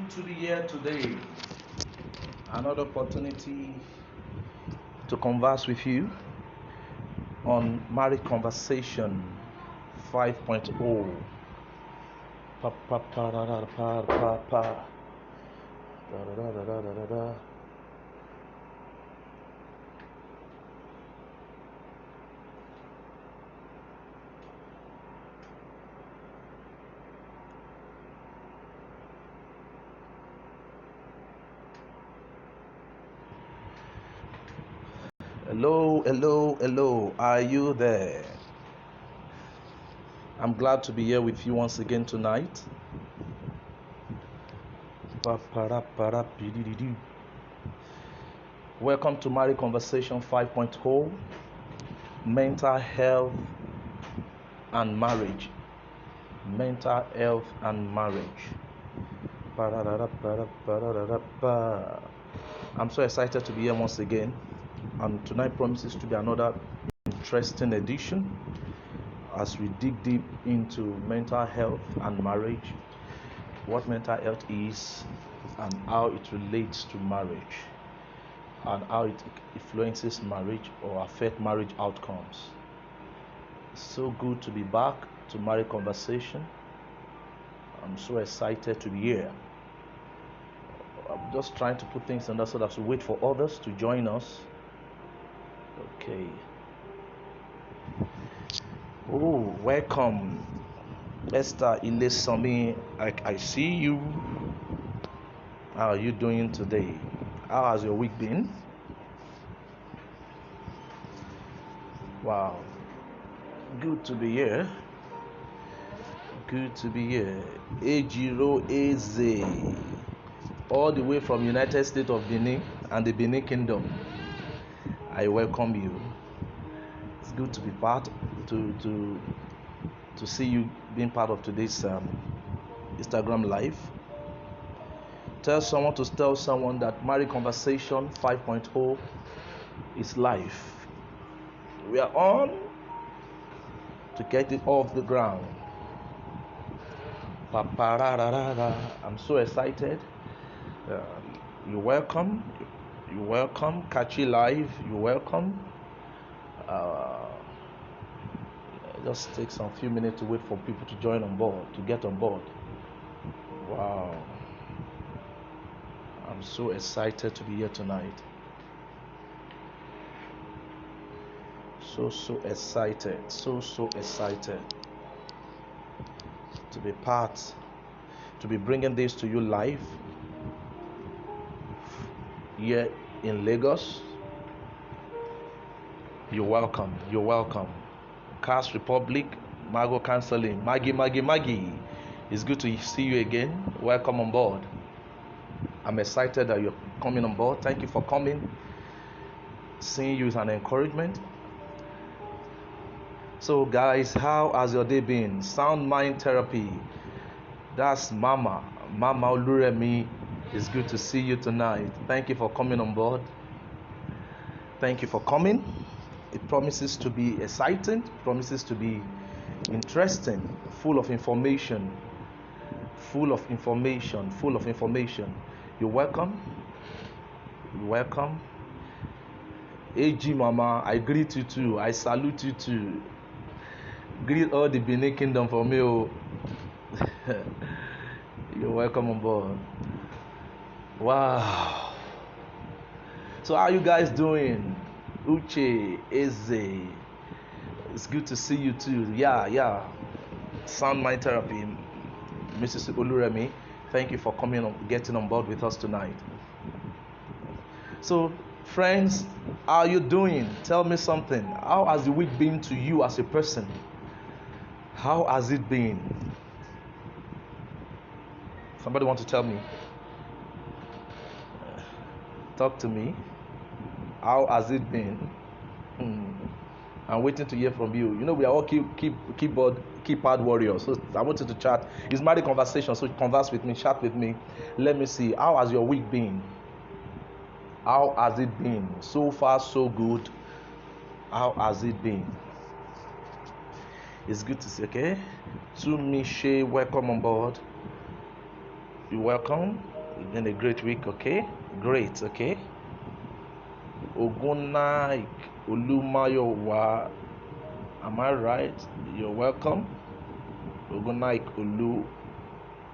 good to be here today. Another opportunity to converse with you on Marriage Conversation 5.0. Pa, pa, pa, da, da, pa, pa, pa. Da, da, da, da, da, da, da. Hello. Are you there? I'm glad to be here with you once again tonight. Welcome to Marriage Conversation 5.0, Mental Health and Marriage. Mental Health and Marriage. I'm so excited to be here once again, and tonight promises to be another interesting edition as we dig deep into mental health and marriage, what mental health is and how it relates to marriage, and how it influences marriage or affects marriage outcomes. It's so good to be back to Marriage Conversation. I'm so excited to be here. I'm just trying to put things in order so that we wait for others to join us. Okay. Oh, welcome, Esther Ilesami. I see you. How are you doing today? How has your week been? Wow. Good to be here. Ejiro Eze, all the way from United States of Benin and the Benin Kingdom. I welcome you. It's good to be part to see you being part of today's Instagram live. Tell someone that Marriage Conversation 5.0 is live. We are on to get it off the ground. I'm so excited. You're welcome. Catchy Live, you're welcome. Just take some few minutes to wait for people to join on board, to get on board. Wow. I'm so excited to be here tonight. So excited. So excited to be to be bringing this to you live here in Lagos. You're welcome. Cast Republic, Mago Counseling, Maggie. It's good to see you again. Welcome on board. I'm excited that you're coming on board. Thank you for coming. Seeing you is an encouragement. So guys, how has your day been? Sound Mind Therapy. That's Mama Oluremi. It's good to see you tonight. Thank you for coming on board. Thank you for coming. It promises to be exciting, promises to be interesting, full of information. You're welcome. AG Mama, I greet you too. I salute you too. Greet all the Benin Kingdom for me. You're welcome on board. Wow. So how are you guys doing? Uche, Eze. It's good to see you too. Yeah. Sound Mind Therapy. Mrs. Oluremi, thank you for getting on board with us tonight. So, friends, how are you doing? Tell me something. How has the week been to you as a person? How has it been? Somebody want to tell me? Talk to me. How has it been? I'm waiting to hear from you. You know, we are all keypad warriors. So I want you to chat. It's Marriage Conversation, so converse with me, chat with me. Let me see. How has your week been? How has it been? So far, so good. How has it been? It's good to see, okay? Tumishe, welcome on board. You're welcome. It's been a great week, okay? Great, okay? Ogunaik Olumayowa. Am I right? You're welcome. Ogunaik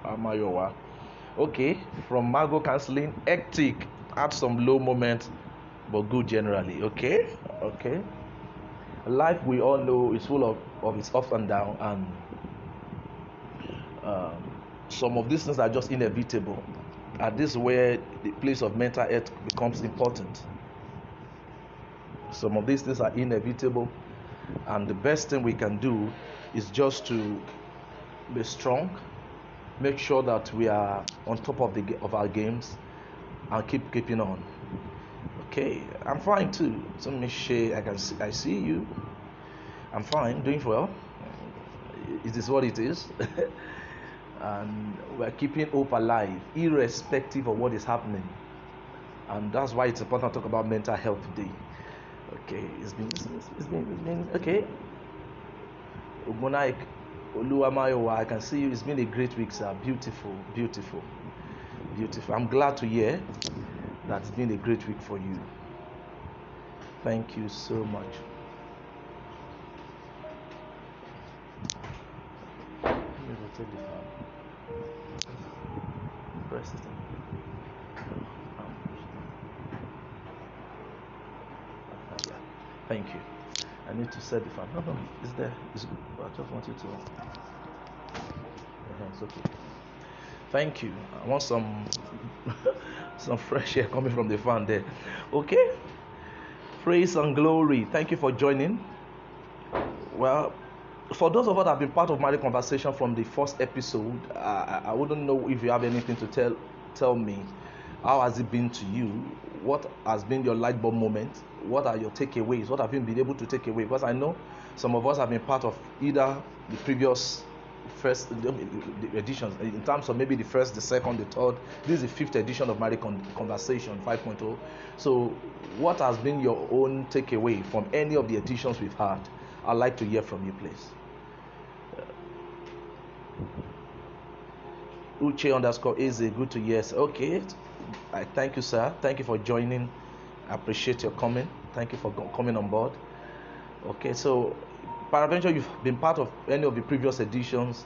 Amayowa. Okay, from Mago Counseling, hectic, had some low moments, but good generally. Okay, okay. Life, we all know, is full of its ups and downs, and some of these things are just inevitable. And this is where the place of mental health becomes important. Some of these things are inevitable, and the best thing we can do is just to be strong, make sure that we are on top of our games, and keeping on. Okay, I'm fine too. So Michelle, I see you. I'm fine, doing well. It is what it is. And we're keeping hope alive, irrespective of what is happening. And that's why it's important to talk about mental health today. Okay, it's been okay. Ogunaik Oluwamayowa, I can see you. It's been a great week, sir. Beautiful, beautiful, beautiful. I'm glad to hear that it's been a great week for you. Thank you so much. Let me rotate the fan. Press it. Yeah. Thank you. I need to set the fan. No, it's there. It's good. I just want you to. It's okay. Thank you. I want some some fresh air coming from the fan there. Okay. Praise and glory. Thank you for joining. Well, for those of us that have been part of my conversation from the first episode, I wouldn't know if you have anything to tell me. How has it been to you? What has been your light bulb moment? What are your takeaways? What have you been able to take away? Because I know some of us have been part of either the previous first the editions, in terms of maybe the first, the second, the third. This is the fifth edition of Marriage Conversation 5.0. So what has been your own takeaway from any of the editions we've had? I'd like to hear from you, please. Uche_Eze, good to hear. Okay, I thank you, sir. Thank you for joining. I appreciate your comment. Thank you for coming on board. Okay, so peradventure you've been part of any of the previous editions.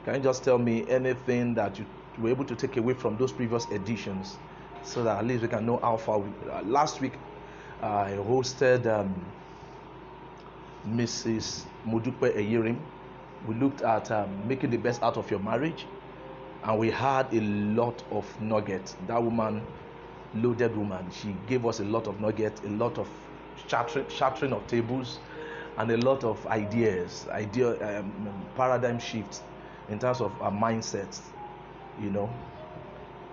Can you just tell me anything that you were able to take away from those previous editions, so that at least we can know how far we. Last week, I hosted Mrs. Modupe Eyirim. We looked at making the best out of your marriage, and we had a lot of nuggets. That woman, loaded woman, she gave us a lot of nuggets, a lot of shattering of tables, and a lot of paradigm shifts in terms of our mindsets.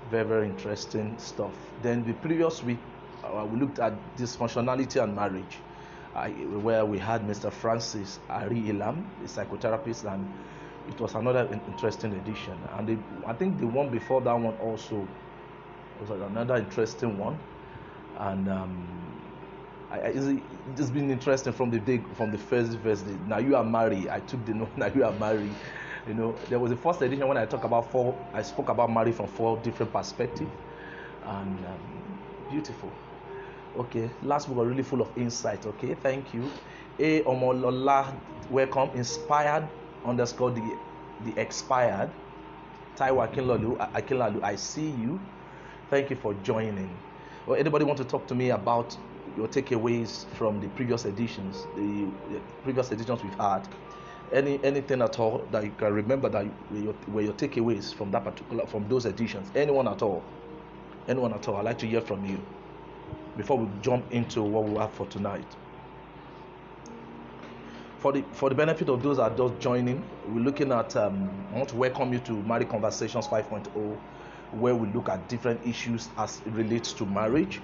Very, very interesting stuff. Then the previous week, we looked at dysfunctionality and marriage, where we had Mr. Francis Ari Elam, a psychotherapist, and it was another interesting edition. And I think the one before that one also was another interesting one. And it's been interesting from the first day. Now you are married. I took the note. Now you are married. There was the first edition when I spoke about marriage from 4 different perspectives, and beautiful. Okay, last week was really full of insight. Okay, thank you. Omolola, welcome. Inspired _ the expired. Taiwo Akinlalu, I see you. Thank you for joining. Or anybody want to talk to me about your takeaways from the previous editions, the previous editions we've had? Anything at all that you can remember that were your takeaways from those editions? Anyone at all? I'd like to hear from you before we jump into what we have for tonight. For the benefit of those that are just joining, we're looking at I want to welcome you to Marriage Conversations 5.0, where we look at different issues as it relates to marriage.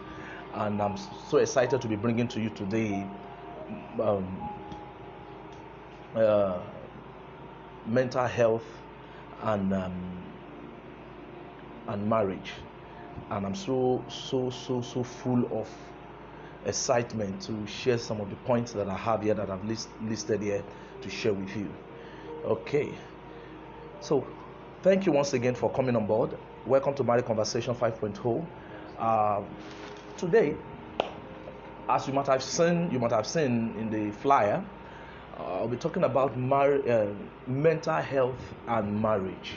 And I'm so excited to be bringing to you today mental health and marriage. And I'm so full of excitement to share some of the points that I have here, that I've listed here, to share with you. Okay, so thank you once again for coming on board. Welcome to Marriage Conversation 5.0. Today, as you might have seen in the flyer, I'll be talking about mental health and marriage.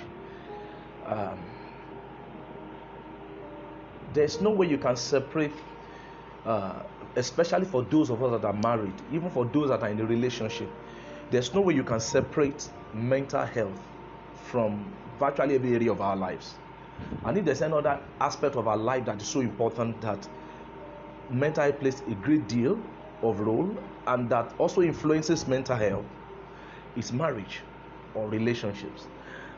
There's no way you can separate, especially for those of us that are married, even for those that are in a relationship. There's no way you can separate mental health from virtually every area of our lives. And if there's another aspect of our life that is so important that mental health plays a great deal of role and that also influences mental health, is marriage or relationships.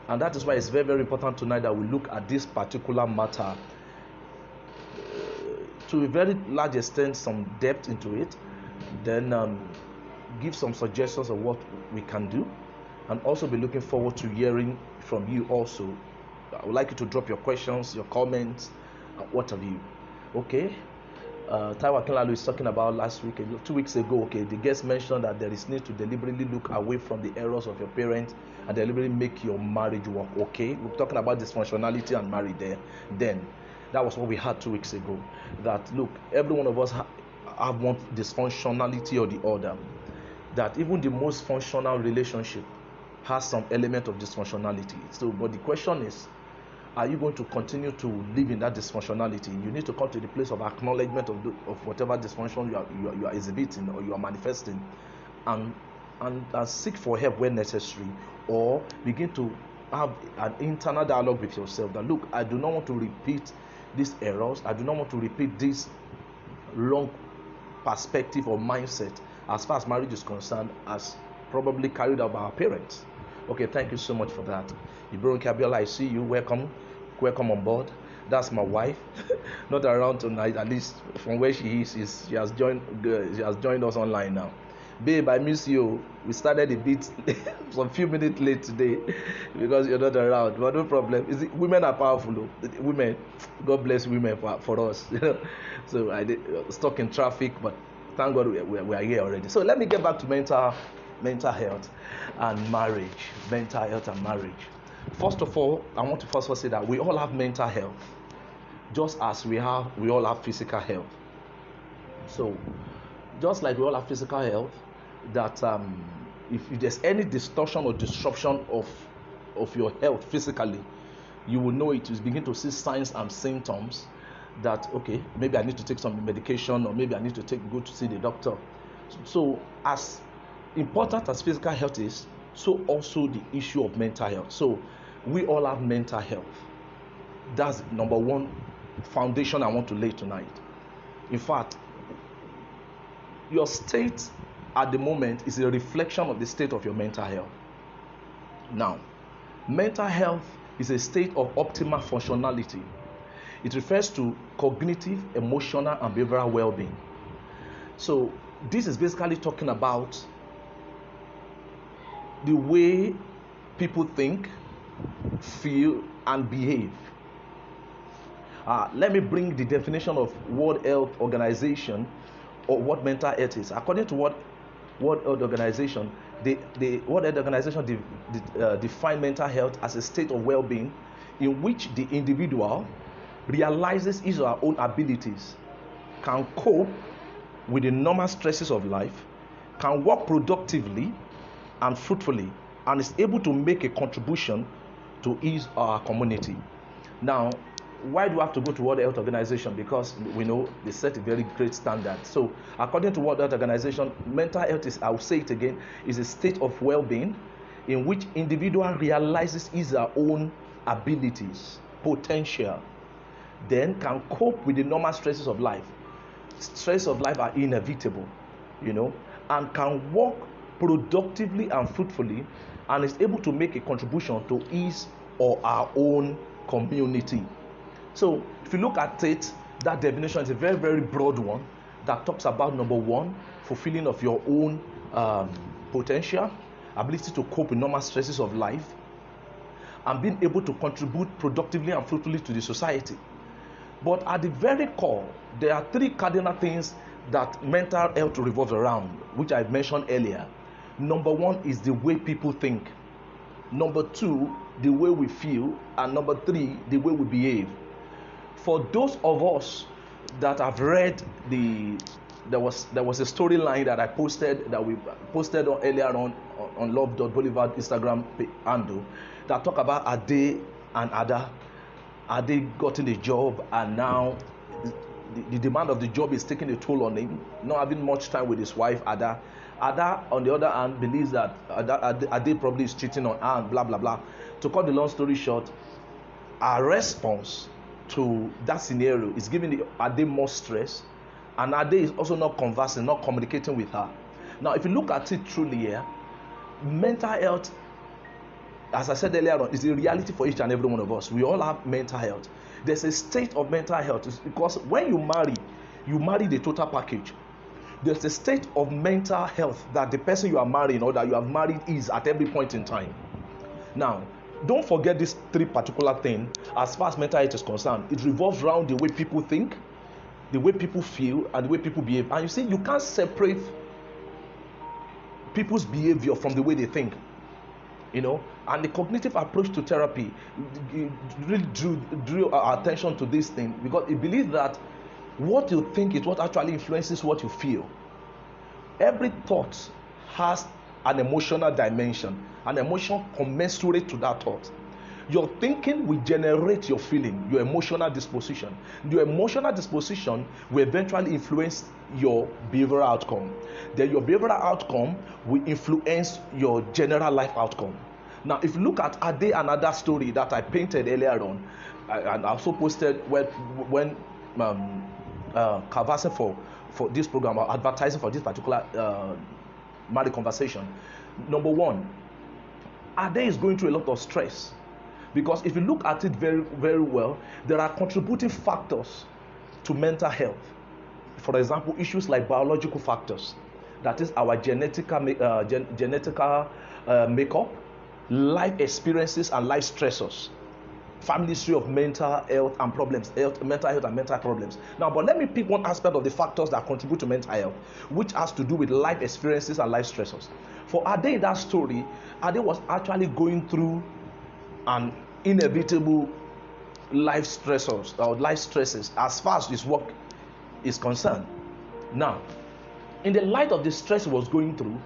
And that is why it's very, very important tonight that we look at this particular matter to a very large extent, some depth into it, then give some suggestions of what we can do, and also be looking forward to hearing from you also. I would like you to drop your questions, your comments, what have you. Okay. Taiwo Akinlalu is talking about last week, 2 weeks ago. Okay, the guest mentioned that there is need to deliberately look away from the errors of your parents and deliberately make your marriage work. Okay, we're talking about dysfunctionality and marriage there. Then that was what we had 2 weeks ago. That look, every one of us have one dysfunctionality or the other. That even the most functional relationship has some element of dysfunctionality. So, but the question is, are you going to continue to live in that dysfunctionality? You need to come to the place of acknowledgement of whatever dysfunction you are exhibiting or you are manifesting, and seek for help when necessary, or begin to have an internal dialogue with yourself that look, I do not want to repeat these errors. I do not want to repeat this wrong perspective or mindset as far as marriage is concerned, as probably carried out by our parents. Okay, thank you so much for that. Ibironke Abiola, I see you. Welcome on board. That's my wife. Not around tonight, at least from where she is. She has joined us online now. Babe, I miss you. We started a bit some few minutes late today because you're not around, but no problem. Women are powerful. Women, God bless women for us. So I did stuck in traffic, but thank God we are here already. So let me get back to mental health and marriage. Mental health and marriage. First of all, I want to first say that we all have mental health, just as we all have physical health. So, just like we all have physical health, that if there's any distortion or disruption of your health physically, you will know it. You begin to see signs and symptoms that, okay, maybe I need to take some medication, or maybe I need to go to see the doctor. So as important as physical health is, so also the issue of mental health. So we all have mental health. That's number one foundation I want to lay tonight. In fact, your state at the moment is a reflection of the state of your mental health. Now, mental health is a state of optimal functionality. It refers to cognitive, emotional, and behavioral well-being. So this is basically talking about the way people think, feel, and behave. Let me bring the definition of World Health Organization or what mental health is. According to World Health Organization, the World Health Organization define mental health as a state of well-being in which the individual realizes his or her own abilities, can cope with the normal stresses of life, can work productively and fruitfully, and is able to make a contribution to his or her community. Now, why do we have to go to World Health Organization? Because we know they set a very great standard. So, according to World Health Organization, mental health is, I will say it again, is a state of well-being in which individual realizes his or her own abilities, potential, then can cope with the normal stresses of life. Stresses of life are inevitable, and can work productively and fruitfully, and is able to make a contribution to his or her own community. So if you look at it, that definition is a very, very broad one that talks about, number one, fulfilling of your own potential, ability to cope with normal stresses of life, and being able to contribute productively and fruitfully to the society. But at the very core, there are three cardinal things that mental health revolves around, which I mentioned earlier. Number one is the way people think. Number two the way we feel, and number 3, the way we behave. For those of us that have read there was a storyline that I posted, that we posted earlier on Love Boulevard Instagram handle, that talk about Ade and Ada. Ade got in the job, and now the demand of the job is taking a toll on him, not having much time with his wife Ada. Ada, on the other hand, believes that Ade probably is cheating on her and blah blah blah. To cut the long story short, our response to that scenario is giving Ade more stress, and Ade is also not conversing, not communicating with her. Now, if you look at it truly here, mental health, as I said earlier on, is a reality for each and every one of us. We all have mental health. There's a state of mental health. It's because when you marry the total package. There's a state of mental health that the person you are marrying or that you have married is at every point in time. Now, don't forget these 3 particular things. As far as mental health is concerned, it revolves around the way people think, the way people feel, and the way people behave. And you see, you can't separate people's behavior from the way they think. And the cognitive approach to therapy really drew our attention to this thing, because it believes that what you think is what actually influences what you feel. Every thought has an emotional dimension, an emotion commensurate to that thought. Your thinking will generate your feeling, your emotional disposition. Your emotional disposition will eventually influence your behavioral outcome. Then your behavioral outcome will influence your general life outcome. Now, if you look at Ade and Ada story that I painted earlier on, and I also posted when canvassing for this program, or advertising for this particular marriage conversation. Number 1, Ade is going through a lot of stress, because if you look at it very, very well, there are contributing factors to mental health. For example, issues like biological factors, that is our genetical makeup, life experiences and life stressors, family history of mental health and problems, mental health and mental problems. Now, but let me pick one aspect of the factors that contribute to mental health, which has to do with life experiences and life stressors. For Ade in that story, Ade was actually going through an inevitable life stressors or life stresses as far as his work is concerned. Now, in the light of the stress he was going through,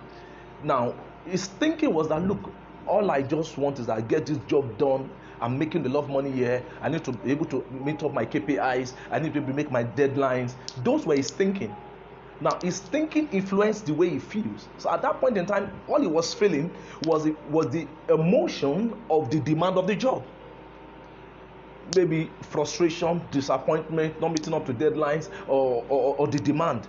now his thinking was that, look, all I just want is that I get this job done. I'm making a lot of money here. I need to be able to meet up my KPIs. I need to be able to make my deadlines. Those were his thinking. Now, his thinking influenced the way he feels. So at that point in time, all he was feeling was the emotion of the demand of the job. Maybe frustration, disappointment, not meeting up to deadlines, or the demand.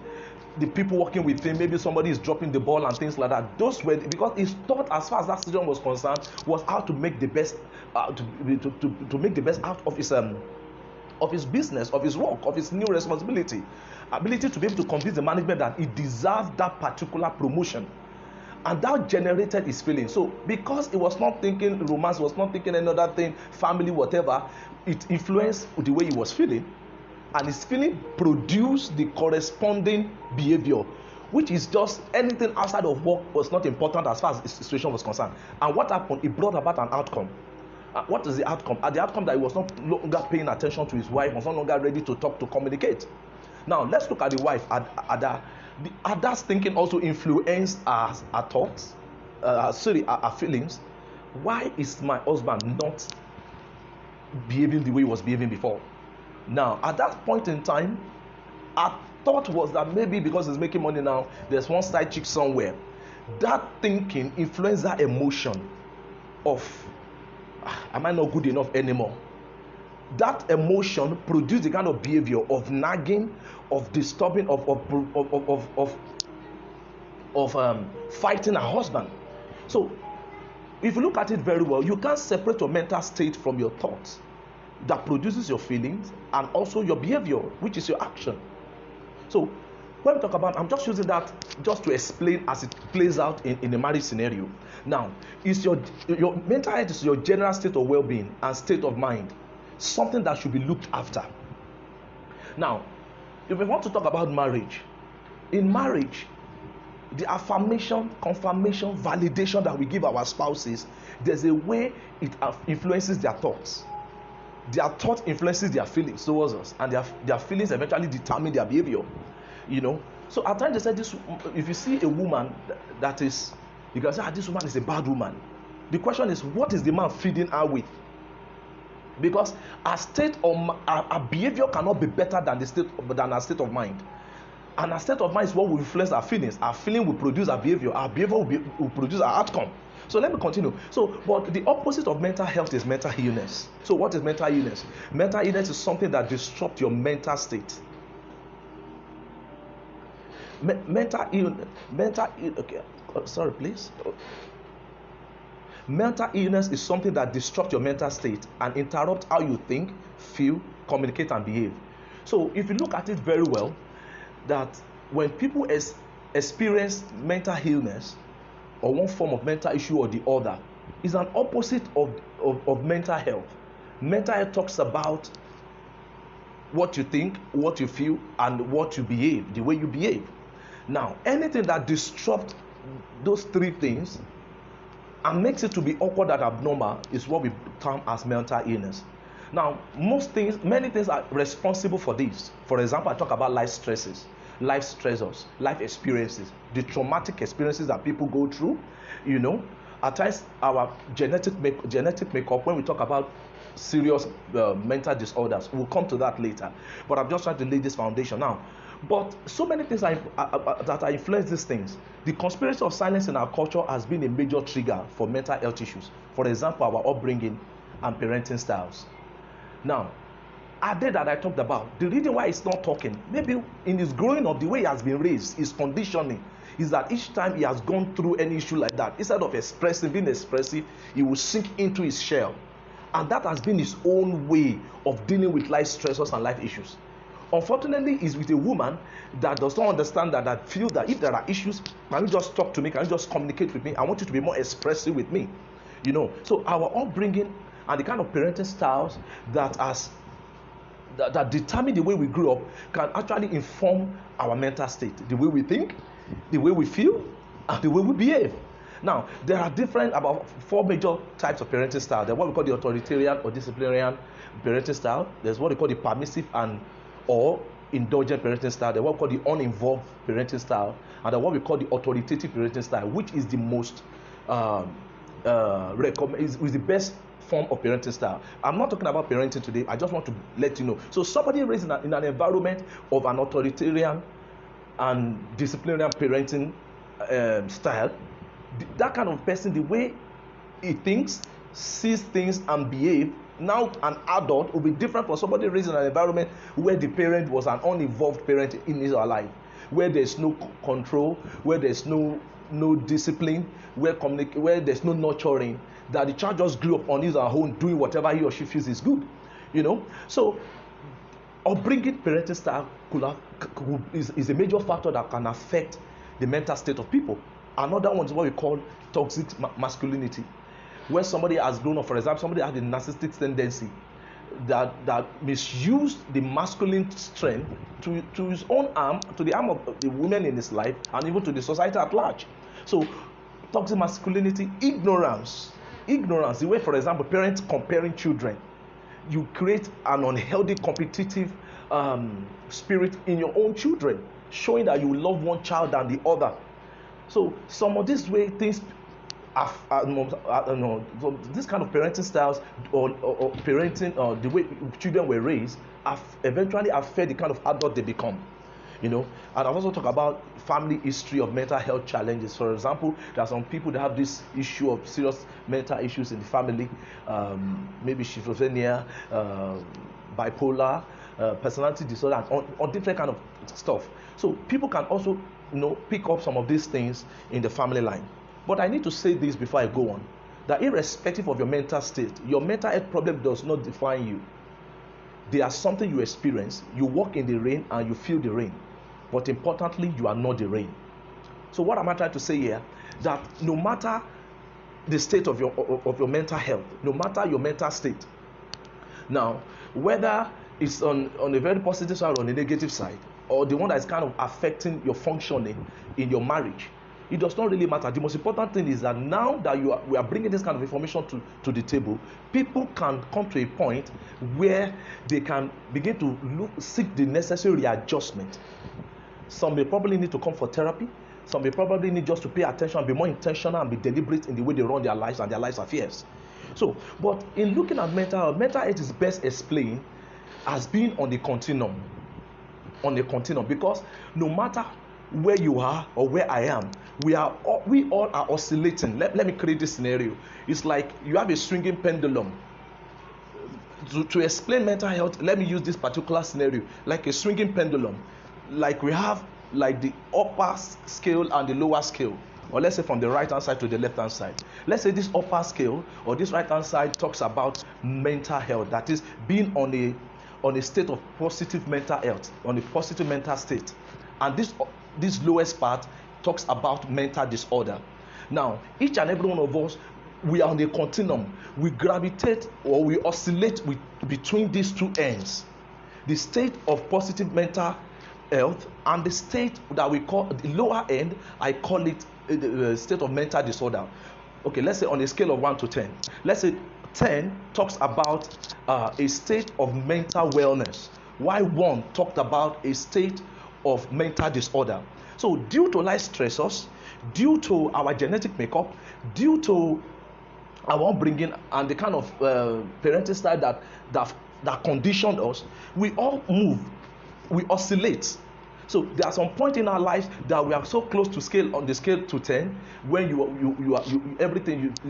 The people working with him, maybe somebody is dropping the ball and things like that. Those were, because his thought, as far as that situation was concerned, was how to make the best, to make the best out of his business, of his work, of his new responsibility, ability to be able to convince the management that he deserved that particular promotion, and that generated his feeling. So, because he was not thinking romance, was not thinking any other thing, family, whatever, it influenced the way he was feeling. And his feeling produced the corresponding behavior, which is just anything outside of work was not important as far as his situation was concerned. And what happened? It brought about an outcome. What is the outcome? The outcome that he was not longer paying attention to his wife, was no longer ready to talk, to communicate. Now, let's look at the wife, Ada. Ada's thinking also influenced her thoughts, her feelings. Why is my husband not behaving the way he was behaving before? Now, at that point in time, our thought was that maybe because he's making money now, there's one side chick somewhere. That thinking influenced that emotion of, am I not good enough anymore? That emotion produced the kind of behavior of nagging, of disturbing, of fighting her husband. So, if you look at it very well, you can't separate your mental state from your thoughts that produces your feelings and also your behavior, which is your action. So when we talk about, I'm just using that just to explain as it plays out in a marriage scenario. Now, is your mental health is your general state of well-being and state of mind, something that should be looked after. Now, if we want to talk about marriage, in marriage, the affirmation, confirmation, validation that we give our spouses, there's a way it influences their thoughts. Their thought influences their feelings towards us, and their feelings eventually determine their behavior. So at times they say this: if you see a woman that is, you can say, this woman is a bad woman. The question is, what is the man feeding her with? Because our behavior cannot be better than our state of mind. And our state of mind is what will influence our feelings. Our feeling will produce our behavior. Our behavior will produce our outcome. So let me continue. But the opposite of mental health is mental illness. So what is mental illness? Mental illness is something that disrupts your mental state. Mental illness is something that disrupts your mental state and interrupts how you think, feel, communicate, and behave. So if you look at it very well, that when people experience mental illness or one form of mental issue or the other, is an opposite of mental health. Mental health talks about what you think, what you feel, and what you behave, the way you behave. Now, anything that disrupts those three things and makes it to be awkward and abnormal is what we term as mental illness. Now, many things are responsible for this. For example, I talk about life stresses, life stressors, life experiences, the traumatic experiences that people go through. At times our genetic makeup, when we talk about serious mental disorders, we'll come to that later. But I'm just trying to lay this foundation now. But so many things that influence these things. The conspiracy of silence in our culture has been a major trigger for mental health issues. For example, our upbringing and parenting styles. Now, Ade that I talked about, the reason why he's not talking, maybe in his growing up, the way he has been raised, his conditioning, is that each time he has gone through any issue like that, instead of being expressive, he will sink into his shell. And that has been his own way of dealing with life stressors and life issues. Unfortunately, he's with a woman that does not understand that feel that if there are issues, can you just talk to me? Can you just communicate with me? I want you to be more expressive with me. So our upbringing and the kind of parenting styles that determine the way we grew up can actually inform our mental state, the way we think, the way we feel, and the way we behave. Now, there are about 4 major types of parenting style. There's what we call the authoritarian or disciplinarian parenting style. There's what we call the permissive or indulgent parenting style. There's what we call the uninvolved parenting style, and there's what we call the authoritative parenting style, which is the most is the best form of parenting style. I'm not talking about parenting today. I just want to let you know. So somebody raised in an environment of an authoritarian and disciplinarian parenting style, that kind of person, the way he thinks, sees things, and behaves, now an adult, will be different from somebody raised in an environment where the parent was an uninvolved parent in his or her life, where there's no control, where there's no discipline, where there's no nurturing, that the child just grew up on his or her own, doing whatever he or she feels is good. So upbringing parenting style is a major factor that can affect the mental state of people. Another one is what we call toxic masculinity, where somebody has grown up. For example, somebody has a narcissistic tendency that misused the masculine strength to his own harm, to the harm of the women in his life, and even to the society at large. So toxic masculinity, ignorance, the way, for example, parents comparing children, you create an unhealthy competitive spirit in your own children, showing that you love one child than the other. So some of these way things so this kind of parenting styles or parenting the way children were raised eventually affect the kind of adult they become. And I've also talked about family history of mental health challenges. For example, there are some people that have this issue of serious mental issues in the family, maybe schizophrenia, bipolar, personality disorder, and on different kind of stuff. So people can also pick up some of these things in the family line. But I need to say this before I go on, that irrespective of your mental state, your mental health problem does not define you. They are something you experience. You walk in the rain and you feel the rain. But importantly, you are not the rain. So what am I trying to say here? That no matter the state of your mental health, no matter your mental state, now, whether it's on a very positive side or on a negative side, or the one that is kind of affecting your functioning in your marriage, It does not really matter. The most important thing is that now that we are bringing this kind of information to the table, people can come to a point where they can begin to seek the necessary readjustment. Some may probably need to come for therapy. Some may probably need just to pay attention and be more intentional and be deliberate in the way they run their lives and their lives affairs. So, but in looking at mental health is best explained as being on a continuum. Because no matter where you are or where I am, we all are oscillating. Let me create this scenario. It's like you have a swinging pendulum. To explain mental health, let me use this particular scenario, like a swinging pendulum. Like we have like the upper scale and the lower scale, or let's say from the right hand side to the left hand side. Let's say this upper scale or this right hand side talks about mental health, that is being on a state of positive mental health, on a positive mental state, and this lowest part talks about mental disorder. Now, each and every one of us, we are on a continuum. We gravitate or we oscillate between these two ends, the state of positive mental health and the state that we call the lower end. I call it the state of mental disorder. Okay, let's say on a scale of 1 to 10, let's say 10 talks about a state of mental wellness, while 1 talked about a state of mental disorder. So due to life stressors, due to our genetic makeup, due to our upbringing and the kind of parenting style that conditioned us, we all move, we oscillate. So there are some point in our lives that we are so close to scale, on the scale to 10, when you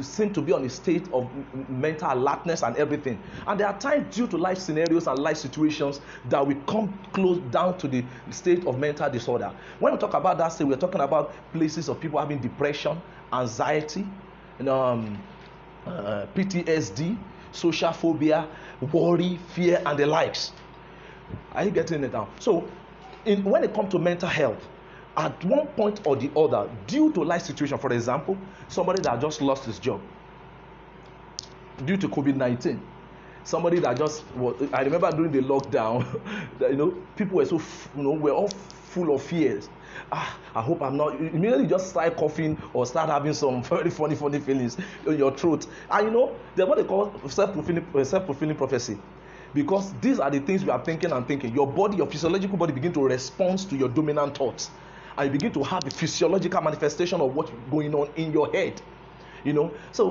seem to be on a state of mental alertness and everything. And there are times due to life scenarios and life situations that we come close down to the state of mental disorder. When we talk about that state, we're talking about places of people having depression, anxiety, PTSD, social phobia, worry, fear, and the likes. Are you getting it now? So when it comes to mental health, at one point or the other, due to life situation, for example, somebody that just lost his job due to COVID-19, somebody that I remember during the lockdown, that, people were we're all full of fears. I hope I'm not. Immediately just start coughing or start having some very funny feelings in your throat. And they're what they call self-fulfilling prophecy. Because these are the things we are thinking. Your body, your physiological body begin to respond to your dominant thoughts. And you begin to have the physiological manifestation of what's going on in your head. So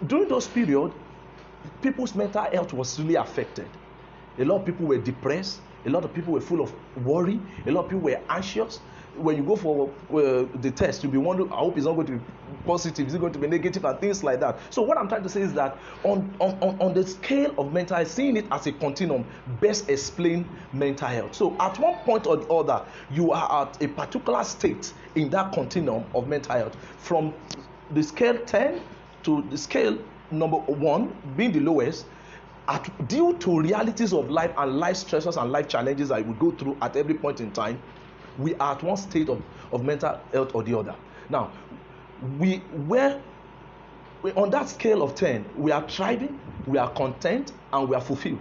during those periods, people's mental health was really affected. A lot of people were depressed. A lot of people were full of worry. A lot of people were anxious. When you go for the test, you'll be wondering, I hope it's not going to be positive, is it going to be negative, and things like that. So what I'm trying to say is that on the scale of mental health, seeing it as a continuum best explain mental health. So at one point or the other, you are at a particular state in that continuum of mental health, from the scale 10 to the scale number 1 being the lowest. Due to realities of life and life stresses and life challenges that we go through at every point in time, we are at one state of mental health or the other. Now, we're on that scale of 10, we are thriving, we are content, and we are fulfilled.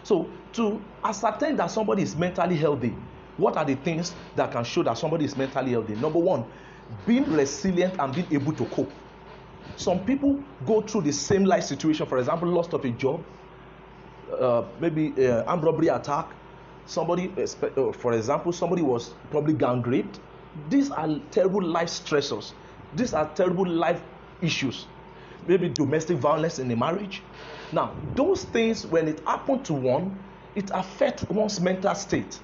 So to ascertain that somebody is mentally healthy, what are the things that can show that somebody is mentally healthy? Number 1, being resilient and being able to cope. Some people go through the same life situation, for example, loss of a job, maybe armed robbery attack. Somebody, for example, somebody was probably gang raped. These are terrible life stressors. These are terrible life issues. Maybe domestic violence in a marriage. Now, those things, when it happens to one, it affects one's mental state.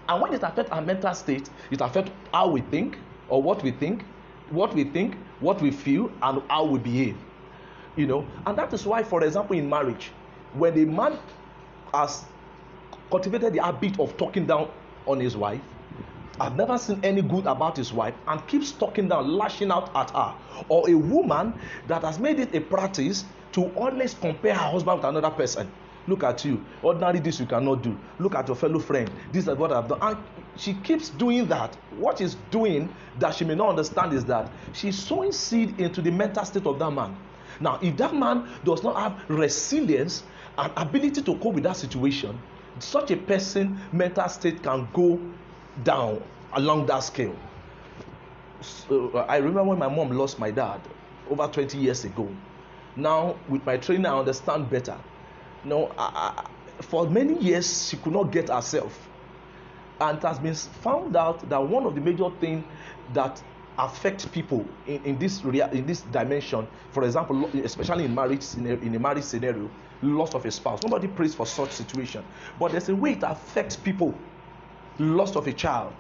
And when it affects our mental state, it affects how we think, or what we think, what we feel, and how we behave. And that is why, for example, in marriage, when a man has cultivated the habit of talking down on his wife, I've never seen any good about his wife, and keeps talking down, lashing out at her, or a woman that has made it a practice to always compare her husband with another person. Look at you, ordinary this you cannot do. Look at your fellow friend, this is what I've done. And she keeps doing that. What she's doing that she may not understand is that she's sowing seed into the mental state of that man. Now, if that man does not have resilience and ability to cope with that situation, such a person mental state can go down along that scale. So, I remember when my mom lost my dad over 20 years ago. Now, with my training, I understand better. No, for many years, she could not get herself. And it has been found out that one of the major things that affect people in this dimension, for example, especially in a marriage scenario, loss of a spouse. Nobody prays for such situation, but there's a way it affects people. Loss of a child,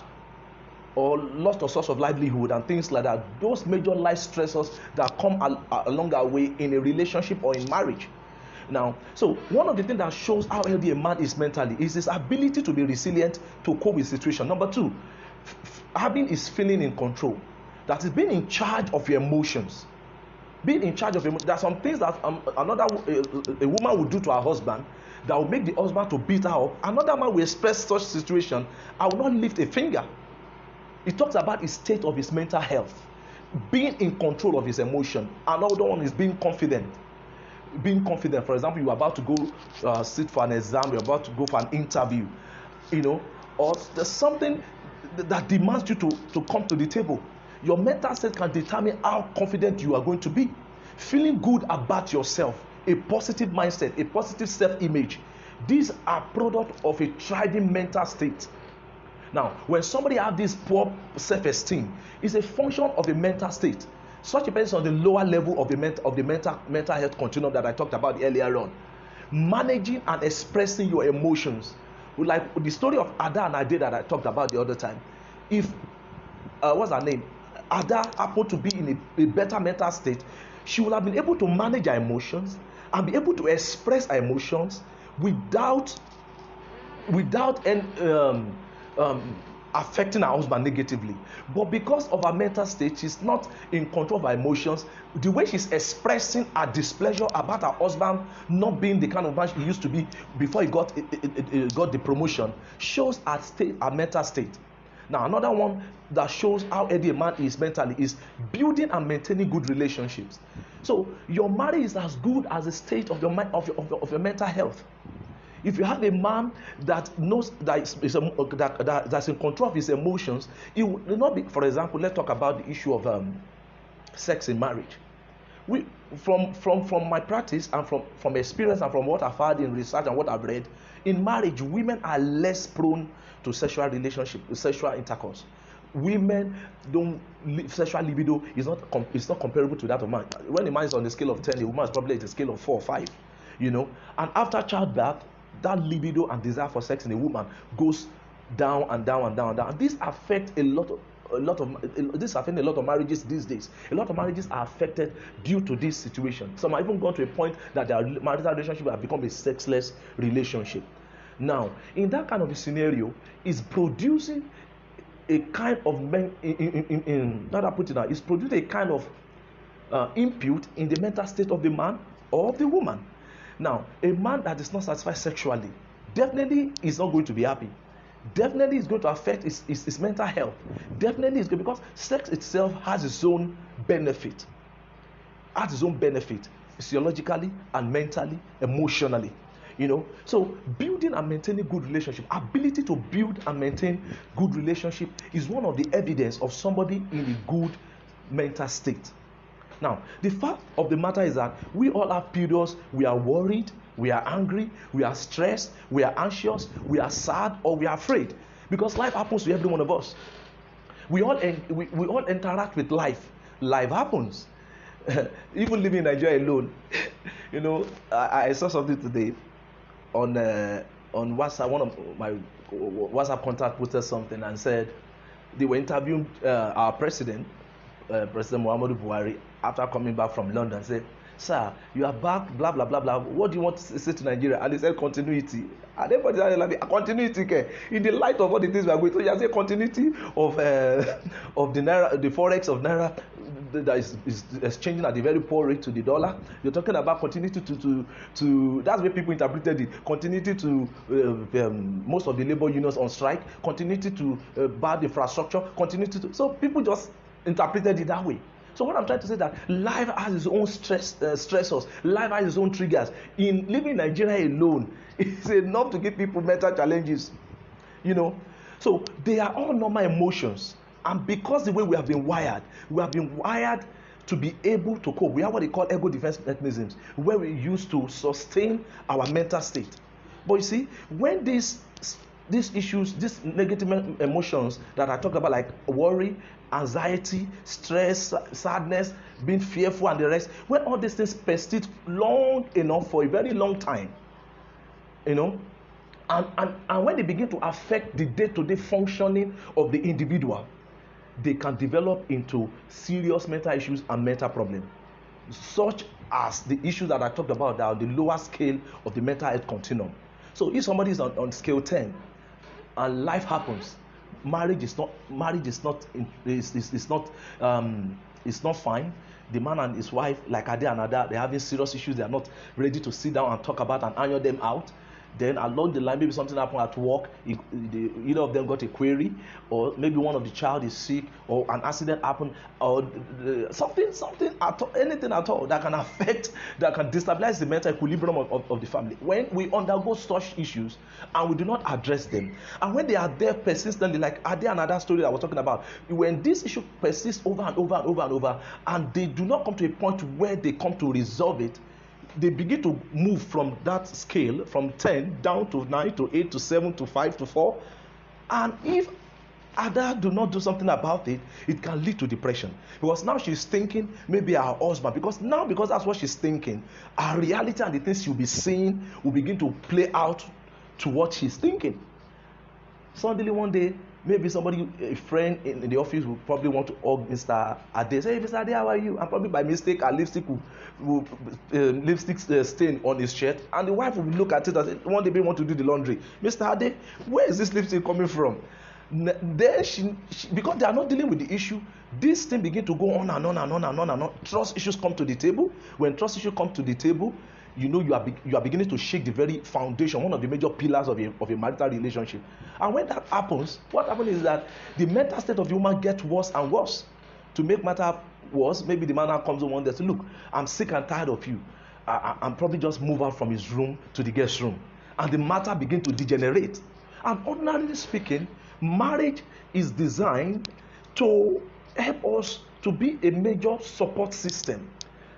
or loss of source of livelihood and things like that. Those major life stressors that come along our way in a relationship or in marriage. Now, so one of the things that shows how healthy a man is mentally is his ability to be resilient to cope with situation. Number two, having his feeling in control. That is being in charge of your emotions. Being in charge of emotions. There are some things that a woman will do to her husband that will make the husband to beat her up. Another man will express such situation. I will not lift a finger. It talks about his state of his mental health, being in control of his emotion. Another one is being confident. Being confident. For example, you're about to go sit for an exam, you're about to go for an interview, or there's something that demands you to come to the table. Your mental state can determine how confident you are going to be. Feeling good about yourself, a positive mindset, a positive self-image. These are products of a thriving mental state. Now, when somebody has this poor self-esteem, it's a function of a mental state. Such a person on the lower level of the mental health continuum that I talked about earlier on. Managing and expressing your emotions. Like the story of Ada and Ade that I talked about the other time. If, what's her name? Ada happened to be in a better mental state, she would have been able to manage her emotions and be able to express her emotions without affecting her husband negatively. But because of her mental state, she's not in control of her emotions. The way she's expressing her displeasure about her husband not being the kind of man he used to be before he got the promotion shows her mental state. Now, another one that shows how healthy a man is mentally is building and maintaining good relationships. So your marriage is as good as the state of your of your mental health. If you have a man that knows that's in control of his emotions, it will not be. For example, let's talk about the issue of sex in marriage. From my practice and from experience and from what I've heard in research and what I've read, in marriage, women are less prone to sexual intercourse. Women sexual libido is not comparable to that of man. When a man is on the scale of 10, a woman is probably at the scale of 4 or 5. And after childbirth, that libido and desire for sex in a woman goes down and down and down and down. And this affects a lot of marriages these days. A lot of marriages are affected due to this situation. Some have even gone to a point that their marital relationship have become a sexless relationship. Now, in that kind of a scenario, is producing a kind of it's producing a kind of input in the mental state of the man or of the woman. Now, a man that is not satisfied sexually definitely is not going to be happy. Definitely is going to affect his mental health. Definitely is good because sex itself has its own benefit. Physiologically and mentally, emotionally. So building and maintaining good relationship, ability to build and maintain good relationship is one of the evidence of somebody in a good mental state. Now, the fact of the matter is that we all have periods we are worried, we are angry, we are stressed, we are anxious, we are sad, or we are afraid. Because life happens to every one of us. We all interact with life. Life happens. Even living in Nigeria alone. I saw something today on WhatsApp. One of my WhatsApp contact posted something and said they were interviewing our president, President Muhammadu Buhari, after coming back from London. Said, "Sir, you are back, blah blah blah blah. What do you want to say to Nigeria?" And he said, "Continuity." And everybody said, like, "Continuity, in the light of all the things we are going through." You say continuity of the naira, the forex of naira that is changing at a very poor rate to the dollar. You're talking about continuity to that's where people interpreted it. Continuity to most of the labor unions on strike. Continuity to bad infrastructure. Continuity to, so people just interpreted it that way. So what I'm trying to say is that life has its own stressors. Life has its own triggers. In living in Nigeria alone, it's enough to give people mental challenges. So they are all normal emotions. And because the way we have been wired to be able to cope. We have what they call ego defense mechanisms, where we use to sustain our mental state. But you see, when these issues, these negative emotions that I talked about, like worry, anxiety, stress, sadness, being fearful, and the rest, when all these things persist long enough for a very long time, and when they begin to affect the day-to-day functioning of the individual, they can develop into serious mental issues and mental problems, such as the issues that I talked about that are the lower scale of the mental health continuum. So if somebody is on scale 10 and life happens, marriage is not fine. The man and his wife, like Ade and Ada, they're having serious issues. They are not ready to sit down and talk about and iron them out. Then along the line, maybe something happened at work, either of them got a query, or maybe one of the child is sick, or an accident happened, or anything at all that can affect, that can destabilize the mental equilibrium of the family. When we undergo such issues and we do not address them, and when they are there persistently, like Ade and Ada story that I was talking about, when this issue persists over and over and over and over, and they do not come to a point where they come to resolve it, they begin to move from that scale, from 10 down to 9 to 8 to 7 to 5 to 4. And if Ada do not do something about it, it can lead to depression. Because now she's thinking maybe her husband, because that's what she's thinking, her reality and the things she'll be seeing will begin to play out to what she's thinking. Suddenly one day, maybe somebody, a friend in the office, will probably want to hug Mr. Ade. Say, hey, Mr. Ade, how are you? And probably by mistake, a lipstick will stain on his shirt. And the wife will look at it and say, one day, we want to do the laundry. Mr. Ade, where is this lipstick coming from? Then she, because they are not dealing with the issue, this thing begin to go on and on and on and on and on. Trust issues come to the table. When trust issues come to the table, you are beginning to shake the very foundation, one of the major pillars of a marital relationship. And when that happens, what happens is that the mental state of the woman gets worse and worse. To make matter worse, maybe the man now comes home one day and says, look, I'm sick and tired of you. I'm probably just move out from his room to the guest room. And the matter begins to degenerate. And ordinarily speaking, marriage is designed to help us to be a major support system,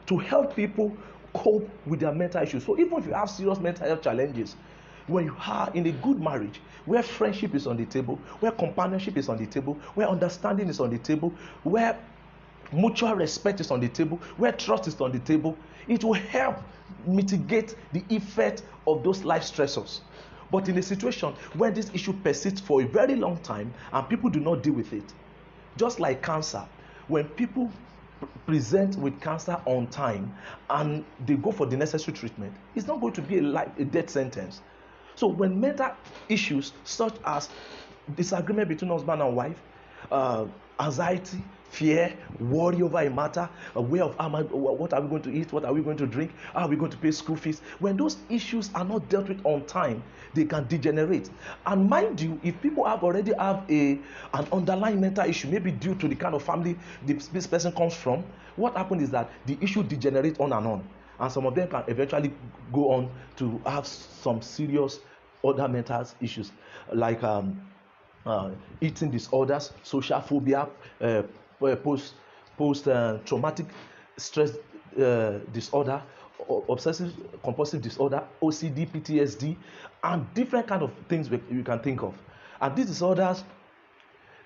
to help people cope with their mental issues. So even if you have serious mental health challenges, when you are in a good marriage, where friendship is on the table, where companionship is on the table, where understanding is on the table, where mutual respect is on the table, where trust is on the table, it will help mitigate the effect of those life stressors. But in a situation where this issue persists for a very long time and people do not deal with it, just like cancer, when people present with cancer on time and they go for the necessary treatment, it's not going to be a death sentence. So when mental issues such as disagreement between husband and wife, anxiety, fear, worry over a matter, a way of what are we going to eat, what are we going to drink, how are we going to pay school fees, when those issues are not dealt with on time, they can degenerate. And mind you, if people already have an underlying mental issue, maybe due to the kind of family this person comes from, what happens is that the issue degenerates on and on. And some of them can eventually go on to have some serious other mental issues, like eating disorders, social phobia, post-traumatic stress disorder, obsessive compulsive disorder, OCD, PTSD, and different kind of things you can think of. And these disorders,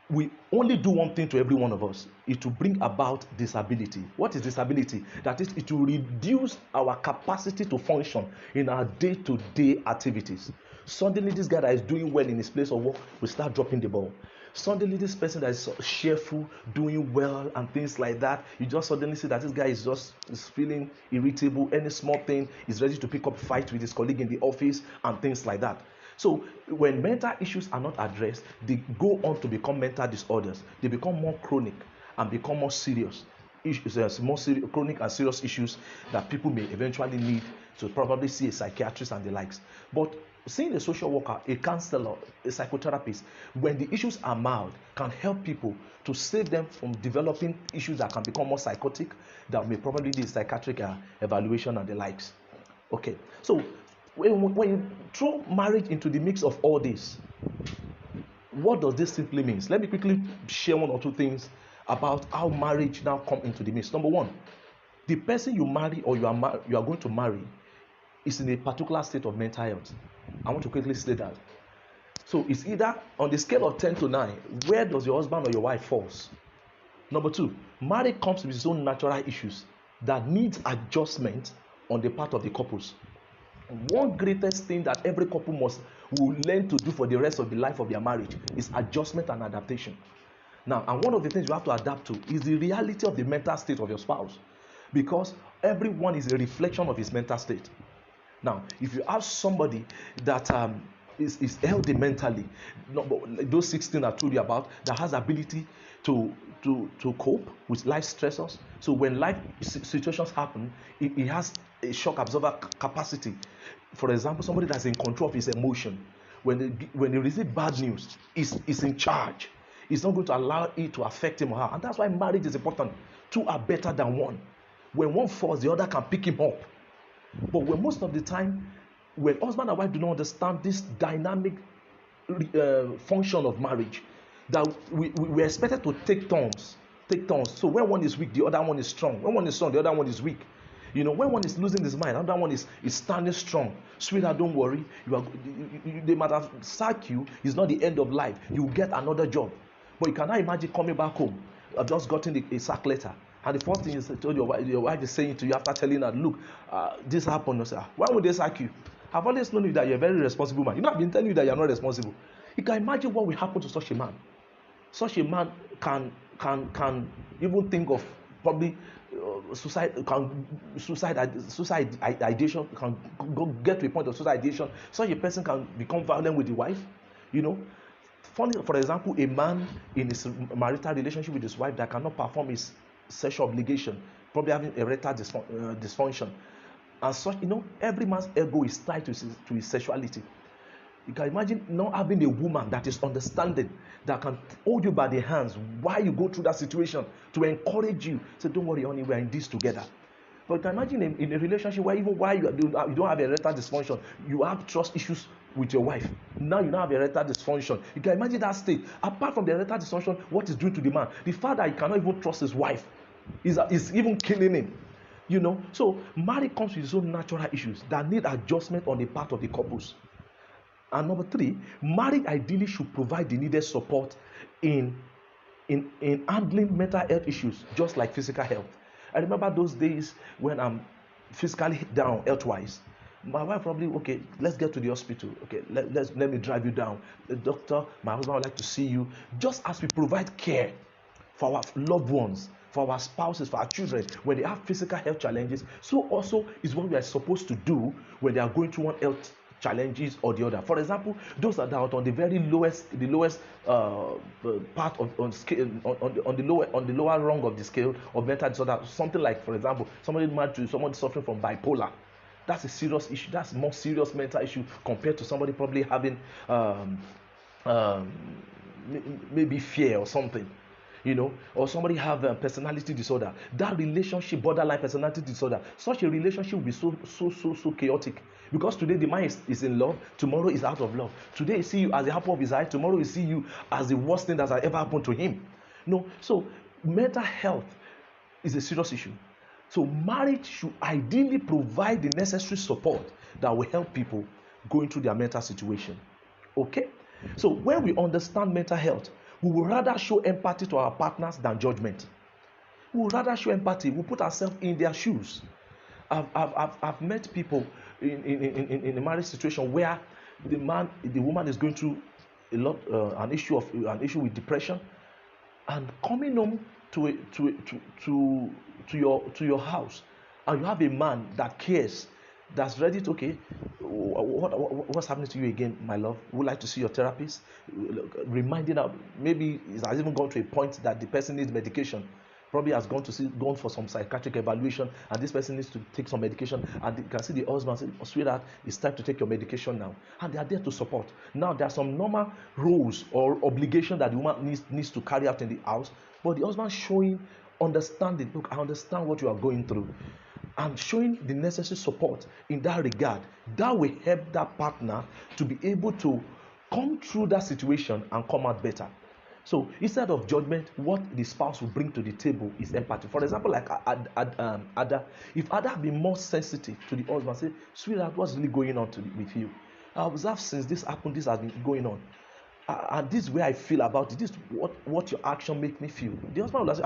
we only do one thing to every one of us, is to bring about disability. What is disability? That is, it will reduce our capacity to function in our day-to-day activities. Suddenly, this guy that is doing well in his place of work will start dropping the ball. Suddenly, this person that is cheerful, doing well, and things like that, you just suddenly see that this guy is feeling irritable. Any small thing, is ready to pick up a fight with his colleague in the office, and things like that. So, when mental issues are not addressed, they go on to become mental disorders. They become more chronic and become more serious. Chronic and serious issues that people may eventually need to probably see a psychiatrist and the likes. But seeing a social worker, a counselor, a psychotherapist, when the issues are mild, can help people to save them from developing issues that can become more psychotic, that may probably need psychiatric evaluation and the likes. Okay, so when you throw marriage into the mix of all this, what does this simply mean? Let me quickly share one or two things about how marriage now come into the midst. Number one, the person you marry or you are going to marry is in a particular state of mental health. I want to quickly say that. So it's either on the scale of 10 to 9, where does your husband or your wife falls? Number two, marriage comes with its own natural issues that needs adjustment on the part of the couples. One greatest thing that every couple will learn to do for the rest of the life of their marriage is adjustment and adaptation. Now, and one of the things you have to adapt to is the reality of the mental state of your spouse, because everyone is a reflection of his mental state. Now, if you have somebody that is healthy mentally, those 16 I told you about, that has ability to cope with life stressors. So when life situations happen, he has a shock absorber capacity. For example, somebody that's in control of his emotion. When they receive bad news, is in charge. He's not going to allow it to affect him or her. And that's why marriage is important. Two are better than one. When one falls, the other can pick him up. But when most of the time, when husband and wife do not understand this dynamic function of marriage, that we're expected to take turns. So when one is weak, the other one is strong. When one is strong, the other one is weak. When one is losing his mind, another one is standing strong. Sweetheart, don't worry. They might have sacked you. It's not the end of life. You will get another job. But you cannot imagine coming back home. I've just gotten a sack letter. And the first thing is told your wife is saying to you after telling her, look, this happened. You say, why would they sack you? I've always known you that you're a very responsible man. I've been telling you that you're not responsible. You can imagine what will happen to such a man. Such a man can even think of probably suicide ideation, can get to a point of suicide ideation. Such a person can become violent with the wife. Funny, for example, a man in his marital relationship with his wife that cannot perform his sexual obligation, probably having erectile dysfunction. And such, every man's ego is tied to his sexuality. You can imagine not having a woman that is understanding, that can hold you by the hands while you go through that situation, to encourage you. Say, don't worry, honey, we are in this together. But you can imagine in a relationship where even while you don't have erectile dysfunction, you have trust issues with your wife. Now you don't have erectile dysfunction. You can imagine that state. Apart from the erectile dysfunction, what is doing to the man? The fact that he cannot even trust his wife is even killing him. So marriage comes with its own natural issues that need adjustment on the part of the couples. And number three, marriage ideally should provide the needed support in handling mental health issues, just like physical health. I remember those days when I'm physically down health-wise. My wife probably, okay, let's get to the hospital. Okay, let me drive you down. The doctor, my husband would like to see you. Just as we provide care for our loved ones, for our spouses, for our children, when they have physical health challenges, so also is what we are supposed to do when they are going through one health challenges or the other. For example, those that are on the very lowest part on scale, on the lower rung of the scale of mental disorder, something like, for example, somebody married to someone suffering from bipolar. That's a serious issue. That's a more serious mental issue compared to somebody probably having maybe fear or something. Or somebody have a personality disorder. That relationship, borderline personality disorder, such a relationship will be so chaotic. Because today the man is in love, tomorrow is out of love. Today he see you as the apple of his eye, tomorrow he see you as the worst thing that has ever happened to him. So mental health is a serious issue. So marriage should ideally provide the necessary support that will help people going through their mental situation. Okay? So when we understand mental health, we will rather show empathy to our partners than judgment. We will rather show empathy. We put ourselves in their shoes. I've met people in a marriage situation where the woman is going through an issue with depression, and coming home to your house, and you have a man that cares, that's ready to, okay, what's happening to you again, my love? Would like to see your therapist? Reminding her, maybe it has even gone to a point that the person needs medication. Probably has gone for some psychiatric evaluation, and this person needs to take some medication, and you can see the husband say, oh, sweetheart, it's time to take your medication now. And they are there to support. Now there are some normal roles or obligation that the woman needs to carry out in the house, but the husband showing understanding. Look, I understand what you are going through, and showing the necessary support in that regard. That will help that partner to be able to come through that situation and come out better. So instead of judgment, what the spouse will bring to the table is empathy. For example, like Ada, if Ada had been more sensitive to the husband, say, sweetheart, what's really going on with you? I observe since this happened, this has been going on. And this is where I feel about it. This is what your action make me feel. The husband will say,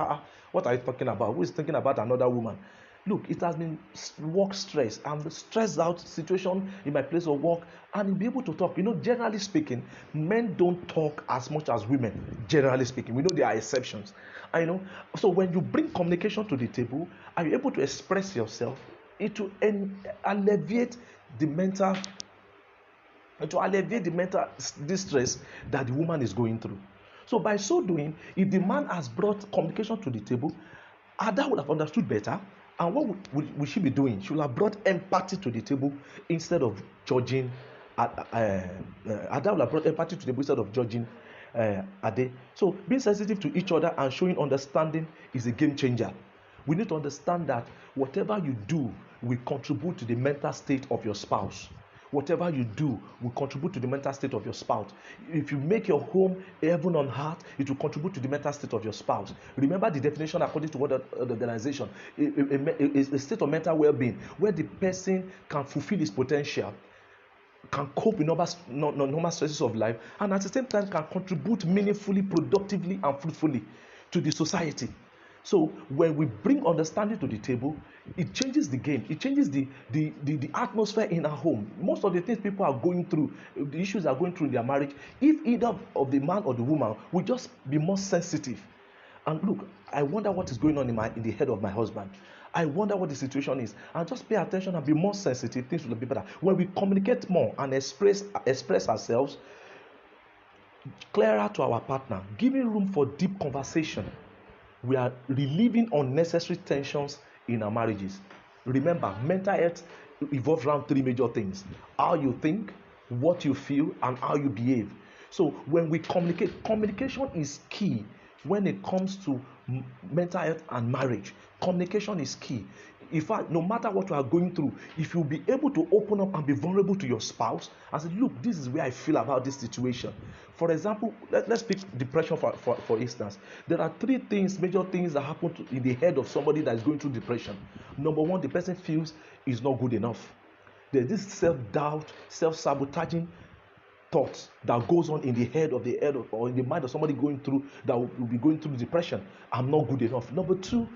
what are you talking about? Who is thinking about another woman? Look, it has been work stress. I'm stressed out situation in my place of work, and you'll be able to talk. Generally speaking, men don't talk as much as women. Generally speaking, we know there are exceptions. So when you bring communication to the table, are you able to express yourself? It will alleviate the mental distress that the woman is going through. So by so doing, if the man has brought communication to the table, Ada would have understood better. And what would she be doing? She would have brought empathy to the table instead of judging. Ada would have brought empathy to the table instead of judging Ade. So being sensitive to each other and showing understanding is a game changer. We need to understand that whatever you do will contribute to the mental state of your spouse. Whatever you do will contribute to the mental state of your spouse. If you make your home heaven on earth, it will contribute to the mental state of your spouse. Remember the definition according to what the organization, a state of mental well-being where the person can fulfill his potential, can cope with normal stresses of life, and at the same time can contribute meaningfully, productively, and fruitfully to the society. So when we bring understanding to the table, it changes the game. It changes the atmosphere in our home. Most of the things people are going through, the issues are going through in their marriage, if either of the man or the woman will just be more sensitive. And look, I wonder what is going on in the head of my husband. I wonder what the situation is. And just pay attention and be more sensitive. Things will be better. When we communicate more and express ourselves clearer to our partner, giving room for deep conversation, we are relieving unnecessary tensions in our marriages. Remember, mental health evolves around three major things: how you think, what you feel, and how you behave. So when we communicate, communication is key when it comes to mental health and marriage. Communication is key. In fact, no matter what you are going through, if you'll be able to open up and be vulnerable to your spouse and say, look, this is where I feel about this situation. For example, let's pick depression for instance. There are three major things that happen in the head of somebody that is going through depression. Number one, the person feels is not good enough. There's this self-doubt, self-sabotaging thoughts that goes on in the head or in the mind of somebody that will be going through depression. I'm not good enough. Number two,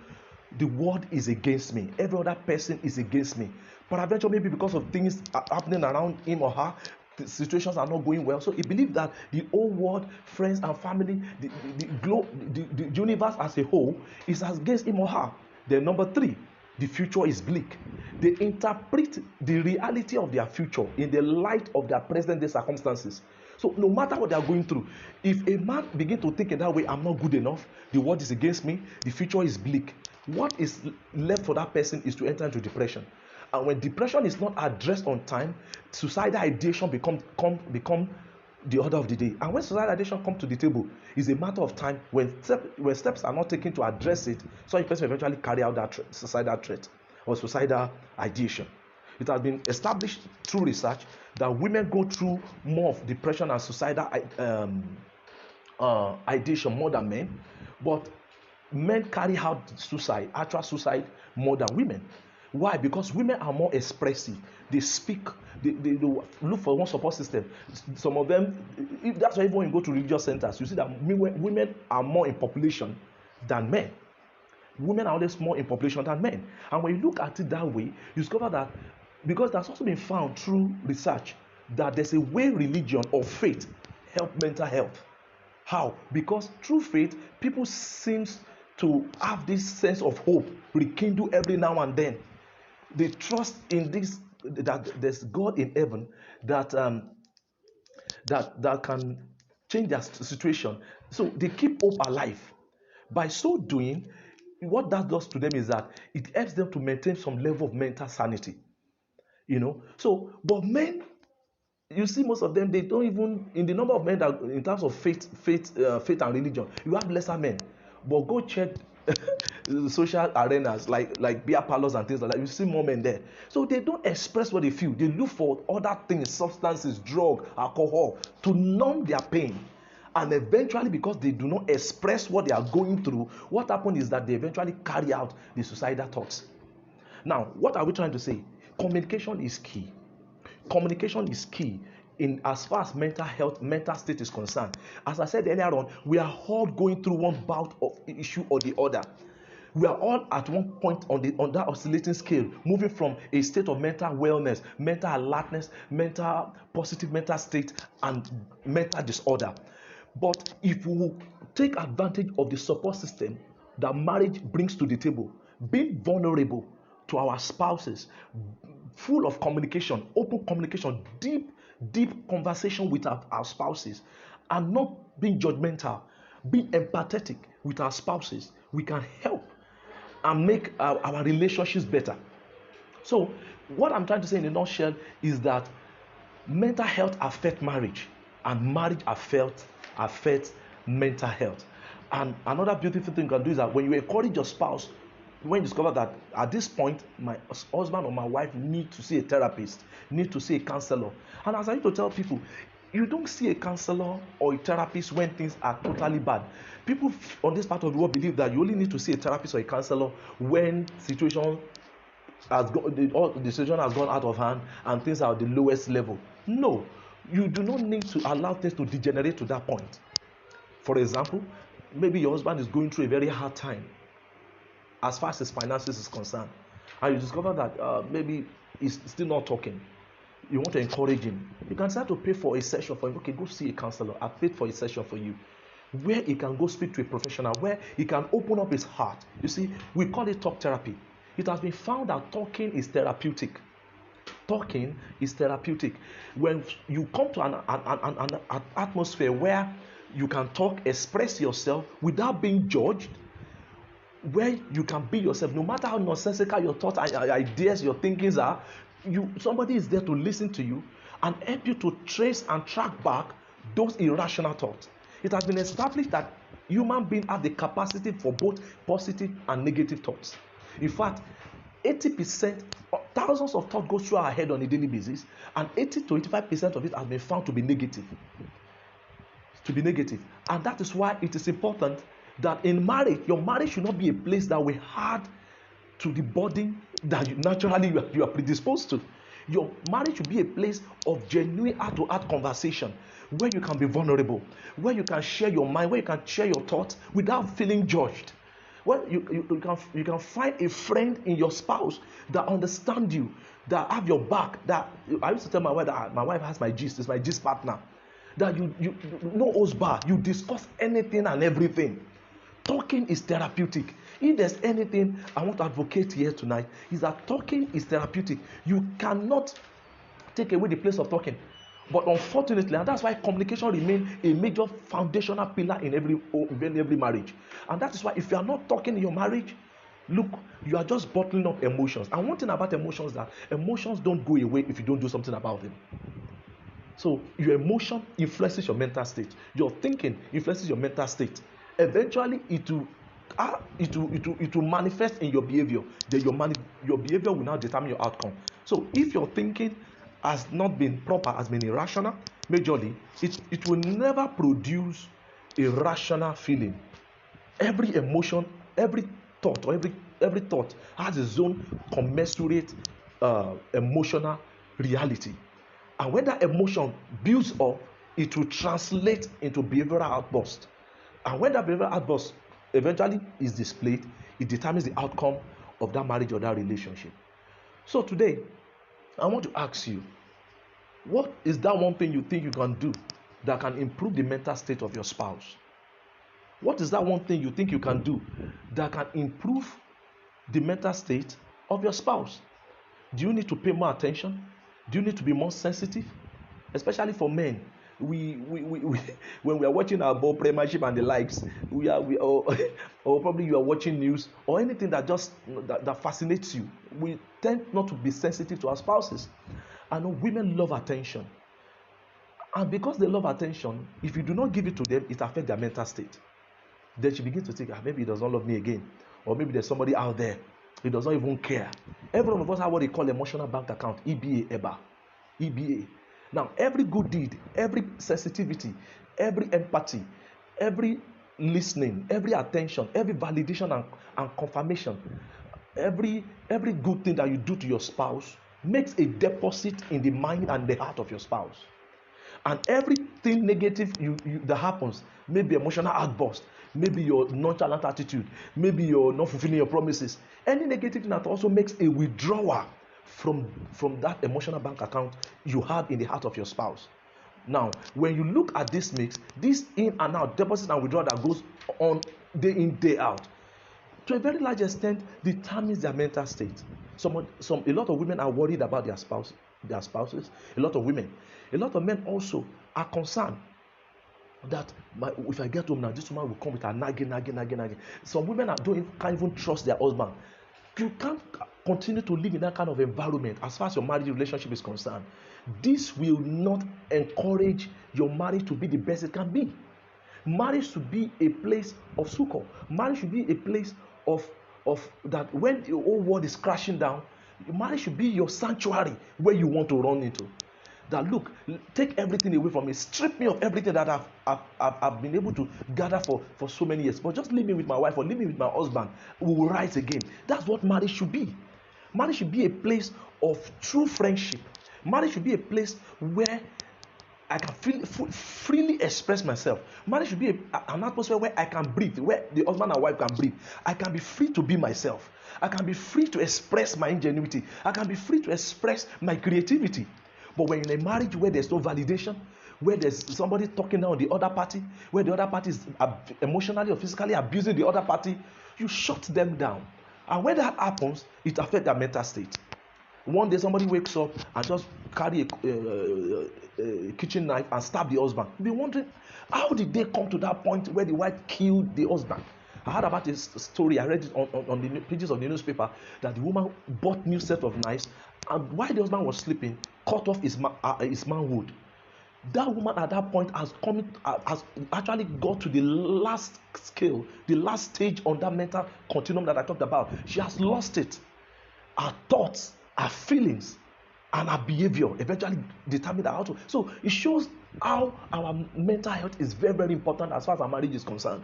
the world is against me. Every other person is against me. Peradventure, maybe because of things happening around him or her, the situations are not going well. So he believes that the whole world, friends and family, the universe as a whole is against him or her. Then number three, the future is bleak. They interpret the reality of their future in the light of their present day circumstances. So no matter what they are going through, if a man begins to think in that way, I'm not good enough, the world is against me, the future is bleak, what is left for that person is to enter into depression. And when depression is not addressed on time, suicidal ideation become the order of the day. And when suicidal ideation comes to the table, it's a matter of time when steps are not taken to address it, so a person eventually carry out that suicidal threat or suicidal ideation. It has been established through research that women go through more of depression and suicidal ideation more than men, but men carry out actual suicide, more than women. Why? Because women are more expressive. They speak. They look for one support system. Some of them, if that's why even when you go to religious centers, you see that women are more in population than men. Women are always more in population than men. And when you look at it that way, you discover that because that's also been found through research that there's a way religion or faith help mental health. How? Because through faith, people seems to have this sense of hope rekindle every now and then. They trust in this, that there's God in heaven that can change their situation. So they keep hope alive. By so doing, what that does to them is that it helps them to maintain some level of mental sanity. So, but men, you see, most of them, they don't even, in the number of men that in terms of faith and religion, you have lesser men. But go check social arenas like beer parlors and things like that. You see more men there. So they don't express what they feel. They look for other things, substances, drug, alcohol, to numb their pain. And eventually, because they do not express what they are going through, what happens is that they eventually carry out the suicidal thoughts. Now, what are we trying to say? Communication is key. Communication is key in as far as mental state is concerned. As I said earlier on, we are all going through one bout of issue or the other. We are all at one point on that oscillating scale, moving from a state of mental wellness, mental alertness, positive mental state, and mental disorder. But if we take advantage of the support system that marriage brings to the table, being vulnerable to our spouses, full of communication, open communication, deep conversation with our spouses, and not being judgmental, being empathetic with our spouses, we can help and make our relationships better. So what I'm trying to say in a nutshell is that mental health affects marriage, and marriage affects mental health. And another beautiful thing you can do is that when you encourage your spouse, when you discover that at this point my husband or my wife need to see a therapist, need to see a counselor. And as I need to tell people, you don't see a counselor or a therapist when things are totally bad. People on this part of the world believe that you only need to see a therapist or a counselor when the situation has gone out of hand and things are at the lowest level. No, you do not need to allow things to degenerate to that point. For example, maybe your husband is going through a very hard time as far as his finances is concerned, and you discover that maybe he's still not talking. You want to encourage him. You can start to pay for a session for him. Okay, go see a counselor. I paid for a session for you, where he can go speak to a professional, where he can open up his heart. You see, we call it talk therapy. It has been found that talking is therapeutic. Talking is therapeutic. When you come to an atmosphere where you can talk, express yourself without being judged, where you can be yourself, no matter how nonsensical your thoughts and your ideas, your thinkings are, somebody is there to listen to you and help you to trace and track back those irrational thoughts. It has been established that human beings have the capacity for both positive and negative thoughts. In fact, 80%, thousands of thoughts go through our head on a daily basis, and 80 to 85% of it has been found to be negative. And that is why it is important that in marriage, your marriage should not be a place that will add to the burden that you are predisposed to. Your marriage should be a place of genuine heart-to-heart conversation, where you can be vulnerable, where you can share your mind, where you can share your thoughts without feeling judged. Well, you can find a friend in your spouse that understands you, that have your back. That I used to tell my wife that my wife has my gist, is my gist partner. That you no holds bar. You discuss anything and everything. Talking is therapeutic. If there's anything I want to advocate here tonight, is that talking is therapeutic. You cannot take away the place of talking. But unfortunately, and that's why communication remains a major foundational pillar in every marriage. And that is why if you are not talking in your marriage, look, you are just bottling up emotions. And one thing about emotions is that emotions don't go away if you don't do something about them. So your emotion influences your mental state. Your thinking influences your mental state. Eventually, it will manifest in your behavior. Then your behavior will now determine your outcome. So if your thinking has not been proper, has been irrational, majorly, it will never produce a rational feeling. Every emotion, every thought, or every thought has its own commensurate emotional reality. And when that emotion builds up, it will translate into behavioral outburst. And when that behavioral outburst eventually is displayed, it determines the outcome of that marriage or that relationship. So today, I want to ask you, what is that one thing you think you can do that can improve the mental state of your spouse? What is that one thing you think you can do that can improve the mental state of your spouse? Do you need to pay more attention? Do you need to be more sensitive? Especially for men. We when we are watching our ball premiership and the likes, or probably you are watching news or anything that that fascinates you, we tend not to be sensitive to our spouses. I know women love attention, and because they love attention, if you do not give it to them, it affects their mental state. Then she begins to think, maybe he does not love me again, or maybe there's somebody out there, he does not even care. Every one of us have what they call emotional bank account, EBA, EBA, EBA. Now, every good deed, every sensitivity, every empathy, every listening, every attention, every validation and confirmation, every good thing that you do to your spouse makes a deposit in the mind and the heart of your spouse. And everything negative that happens, maybe emotional outburst, maybe your nonchalant attitude, maybe you're not fulfilling your promises, any negative thing that also makes a withdrawal from that emotional bank account you have in the heart of your spouse. Now, when you look at this mix, this in and out, deposit and withdrawal that goes on day in, day out, to a very large extent determines their mental state. A lot of women are worried about their spouses. A lot of women. A lot of men also are concerned that if I get home now, this woman will come with her nagging. Some women can't even trust their husband. You can't continue to live in that kind of environment as far as your marriage relationship is concerned. This will not encourage your marriage to be the best it can be. Marriage should be a place of succor. Marriage should be a place of that when the whole world is crashing down, marriage should be your sanctuary where you want to run into. That look, take everything away from me, strip me of everything that I've been able to gather for so many years, but just leave me with my wife or leave me with my husband. We will rise again. That's what marriage should be. Marriage should be a place of true friendship. Marriage should be a place where I can freely express myself. Marriage should be an atmosphere where I can breathe, where the husband and wife can breathe. I can be free to be myself. I can be free to express my ingenuity. I can be free to express my creativity. But when in a marriage where there's no validation, where there's somebody talking down on the other party, where the other party is emotionally or physically abusing the other party, you shut them down. And when that happens, it affects their mental state. One day somebody wakes up and just carry a kitchen knife and stab the husband. You'll be wondering, how did they come to that point where the wife killed the husband? I heard about this story. I read it on the pages of the newspaper that the woman bought new set of knives, and while the husband was sleeping, cut off his manhood. That woman at that point has actually got to the last scale, the last stage on that mental continuum that I talked about. She has lost it. Her thoughts, her feelings, and her behavior eventually determine how to. So it shows how our mental health is very, very important as far as our marriage is concerned.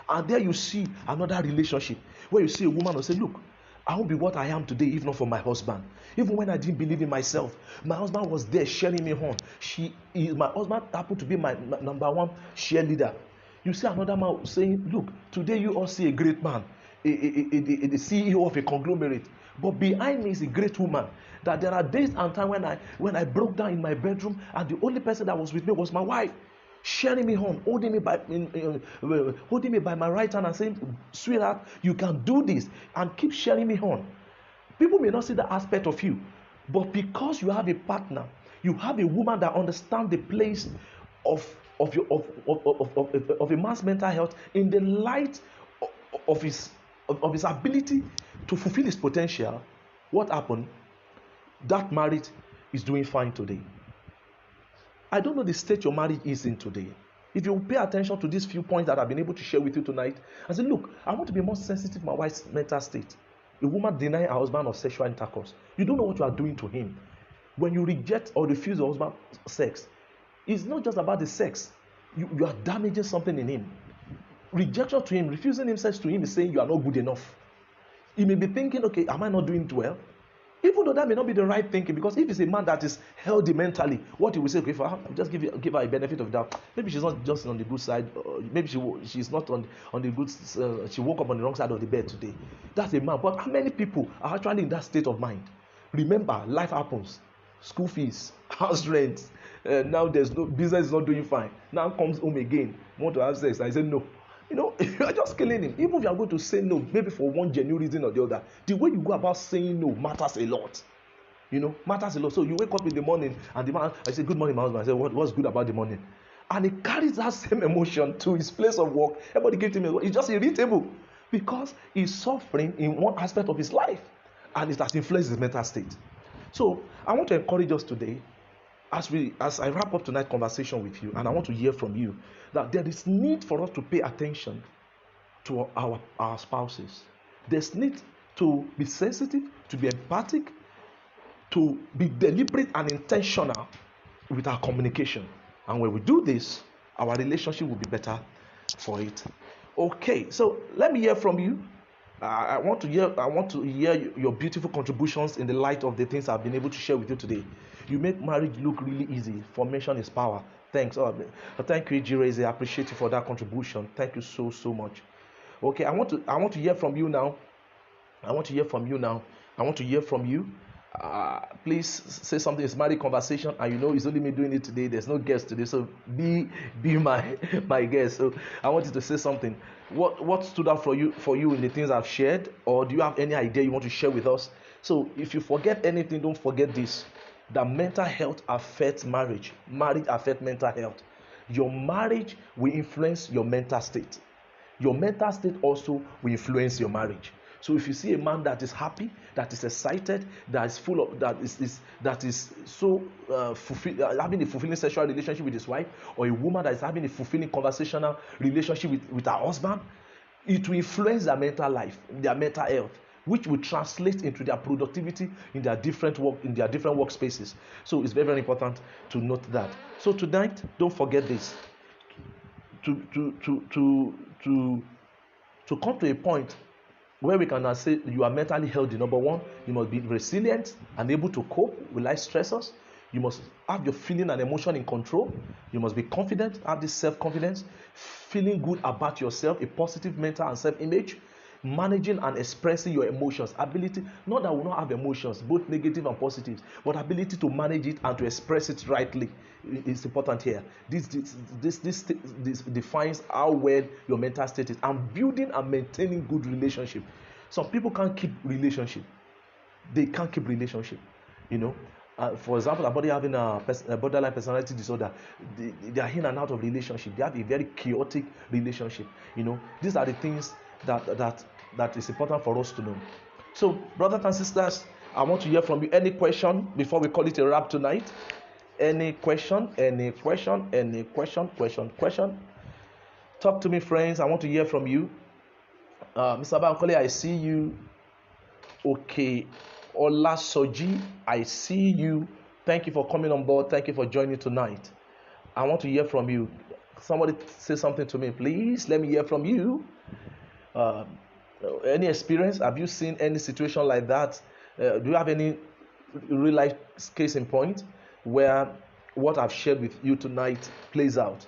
And there you see another relationship where you see a woman who say, look, I won't be what I am today if not for my husband. Even when I didn't believe in myself, my husband was there cheering me on. My husband happened to be my number one cheerleader. You see another man saying, look, today you all see a great man, the CEO of a conglomerate. But behind me is a great woman. That there are days and times when I broke down in my bedroom and the only person that was with me was my wife, cheering me on, holding me by my right hand and saying, sweetheart, you can do this, and keep cheering me on. People may not see the aspect of you, but because you have a partner, you have a woman that understands the place of a man's mental health in the light of his ability to fulfill his potential. What happened? That marriage is doing fine today. I don't know the state your marriage is in today. If you pay attention to these few points that I've been able to share with you tonight, and say, look, I want to be more sensitive to my wife's mental state. A woman denying her husband of sexual intercourse. You don't know what you are doing to him. When you reject or refuse your husband's sex, it's not just about the sex. You are damaging something in him. Rejection to him, refusing him sex to him is saying you are not good enough. He may be thinking, okay, am I not doing it well? Even though that may not be the right thinking, because if it's a man that is healthy mentally, what he will say, okay, for her, just give her a benefit of doubt. Maybe she's not just on the good side, maybe she's not on the good. She woke up on the wrong side of the bed today. That's a man. But how many people are actually in that state of mind? Remember, life happens. School fees, house rent. Now there's no business is not doing fine. Now comes home again, want to have sex. I say no. You are just killing him. Even if you are going to say no, maybe for one genuine reason or the other, the way you go about saying no matters a lot. Matters a lot. So you wake up in the morning and the man, I say, good morning, my husband. I say, what's good about the morning? And he carries that same emotion to his place of work. Everybody gives him he's just irritable because he's suffering in one aspect of his life and it has influenced his mental state. So I want to encourage us today, as I wrap up tonight's conversation with you, and I want to hear from you, that there is need for us to pay attention to our spouses. There's need to be sensitive, to be empathic, to be deliberate and intentional with our communication. And when we do this, our relationship will be better for it. Okay, so let me hear from you. I want to hear your beautiful contributions in the light of the things I've been able to share with you today. You make marriage look really easy. Formation is power. Thanks. Thank you, Ejire. I appreciate you for that contribution. Thank you so much. Okay, I want to hear from you now. I want to hear from you. Please say something. It's married conversation, and you know it's only me doing it today. There's no guest today, so be my guest. So I want you to say something. What stood out for you in the things I've shared, or do you have any idea you want to share with us? So if you forget anything, don't forget this: that mental health affects marriage. Marriage affects mental health. Your marriage will influence your mental state. Your mental state also will influence your marriage. So if you see a man that is happy, that is excited, that is full of having a fulfilling sexual relationship with his wife, or a woman that is having a fulfilling conversational relationship with her husband, it will influence their mental life, their mental health, which will translate into their productivity in their different workspaces. So it's very, very important to note that. So tonight, don't forget this. To come to a point where we can now say you are mentally healthy. Number one, you must be resilient and able to cope with life stressors. You must have your feeling and emotion in control. You must be confident, have this self-confidence, feeling good about yourself, a positive mental and self-image, managing and expressing your emotions, ability, not that we don't have emotions, both negative and positive, but ability to manage it and to express it rightly is important here. This defines how well your mental state is, and building and maintaining good relationship. Some people can't keep relationship. They can't keep relationship, you know. For example, somebody having a borderline personality disorder, they are in and out of relationship. They have a very chaotic relationship. You know, these are the things that is important for us to know. So, brothers and sisters, I want to hear from you. Any question before we call it a wrap tonight? Any question? Question? Talk to me, friends. I want to hear from you. Mr. Bankole, I see you. Okay. Olasoji, I see you. Thank you for coming on board. Thank you for joining tonight. I want to hear from you. Somebody say something to me, please. Let me hear from you. Any experience? Have you seen any situation like that? Do you have any real life case in point where what I've shared with you tonight plays out?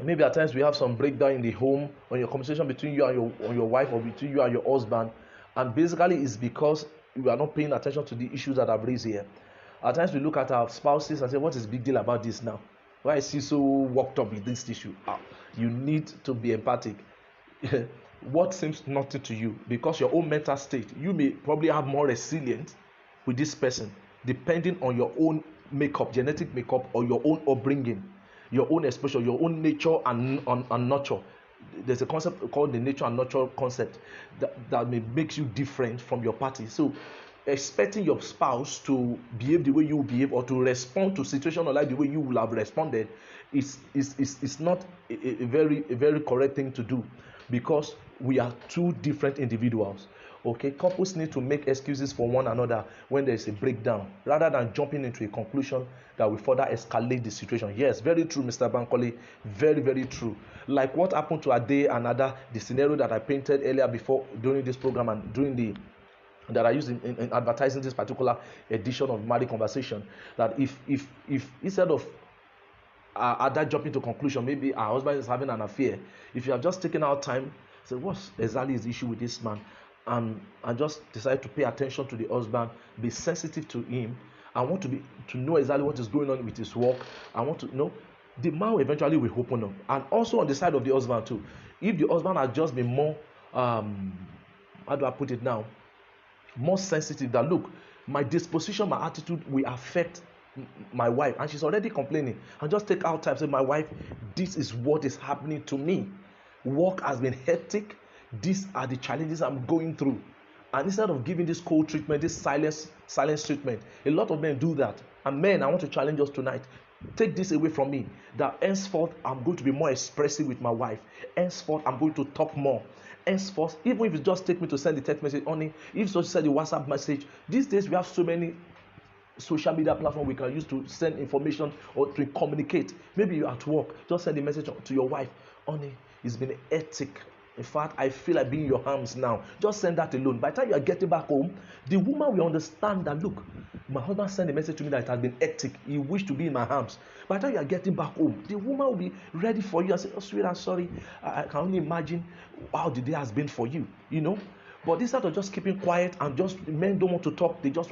Maybe at times we have some breakdown in the home, on your conversation between you and your wife, or between you and your husband, and basically it's because we are not paying attention to the issues that I've raised here. At times we look at our spouses and say, what is the big deal about this now? Why is he so worked up with this issue? You need to be empathic. What seems nothing to you, because your own mental state, you may probably have more resilience with this person depending on your own makeup, genetic makeup, or your own upbringing, your own exposure, your own nature and nurture. There's a concept called the nature and nurture concept that may make you different from your party. So expecting your spouse to behave the way you behave, or to respond to situation or like the way you will have responded, is not a very correct thing to do, because we are two different individuals. Okay, couples need to make excuses for one another when there is a breakdown, rather than jumping into a conclusion that will further escalate the situation. Yes, very true, Mr. Bankole. Very, very true. Like what happened to Ade and Ada, the scenario that I painted earlier before during this program, and during that I used in advertising this particular edition of Married Conversation. That if instead of Ada jumping to conclusion, maybe her husband is having an affair, if you have just taken out time, say what exactly is the issue with this man, and just decide to pay attention to the husband, be sensitive to him, I want to know exactly what is going on with his work. I want to know, the man eventually will open up. And also on the side of the husband too, if the husband has just been more how do I put it now, more sensitive, that look, my disposition, my attitude will affect my wife, and she's already complaining, and just take out time, say, my wife, this is what is happening to me, work has been hectic, these are the challenges I'm going through. And instead of giving this cold treatment, this silence treatment, a lot of men do that. And men, I want to challenge us tonight, Take this away from me, that henceforth I'm going to be more expressive with my wife. Henceforth I'm going to talk more. Henceforth, even if it just take me to send the text message only, if it's just send the WhatsApp message. These days we have so many social media platform we can use to send information or to communicate. Maybe you're at work, just send a message to your wife. Honey, it's been hectic. In fact, I feel like being in your arms now. Just send that alone. By the time you are getting back home, the woman will understand that, look, my husband sent a message to me that it has been hectic. He wished to be in my arms. By the time you are getting back home, the woman will be ready for you and say, oh, sweetheart, sorry. I can only imagine how the day has been for you, you know. But instead of just keeping quiet and just men don't want to talk, because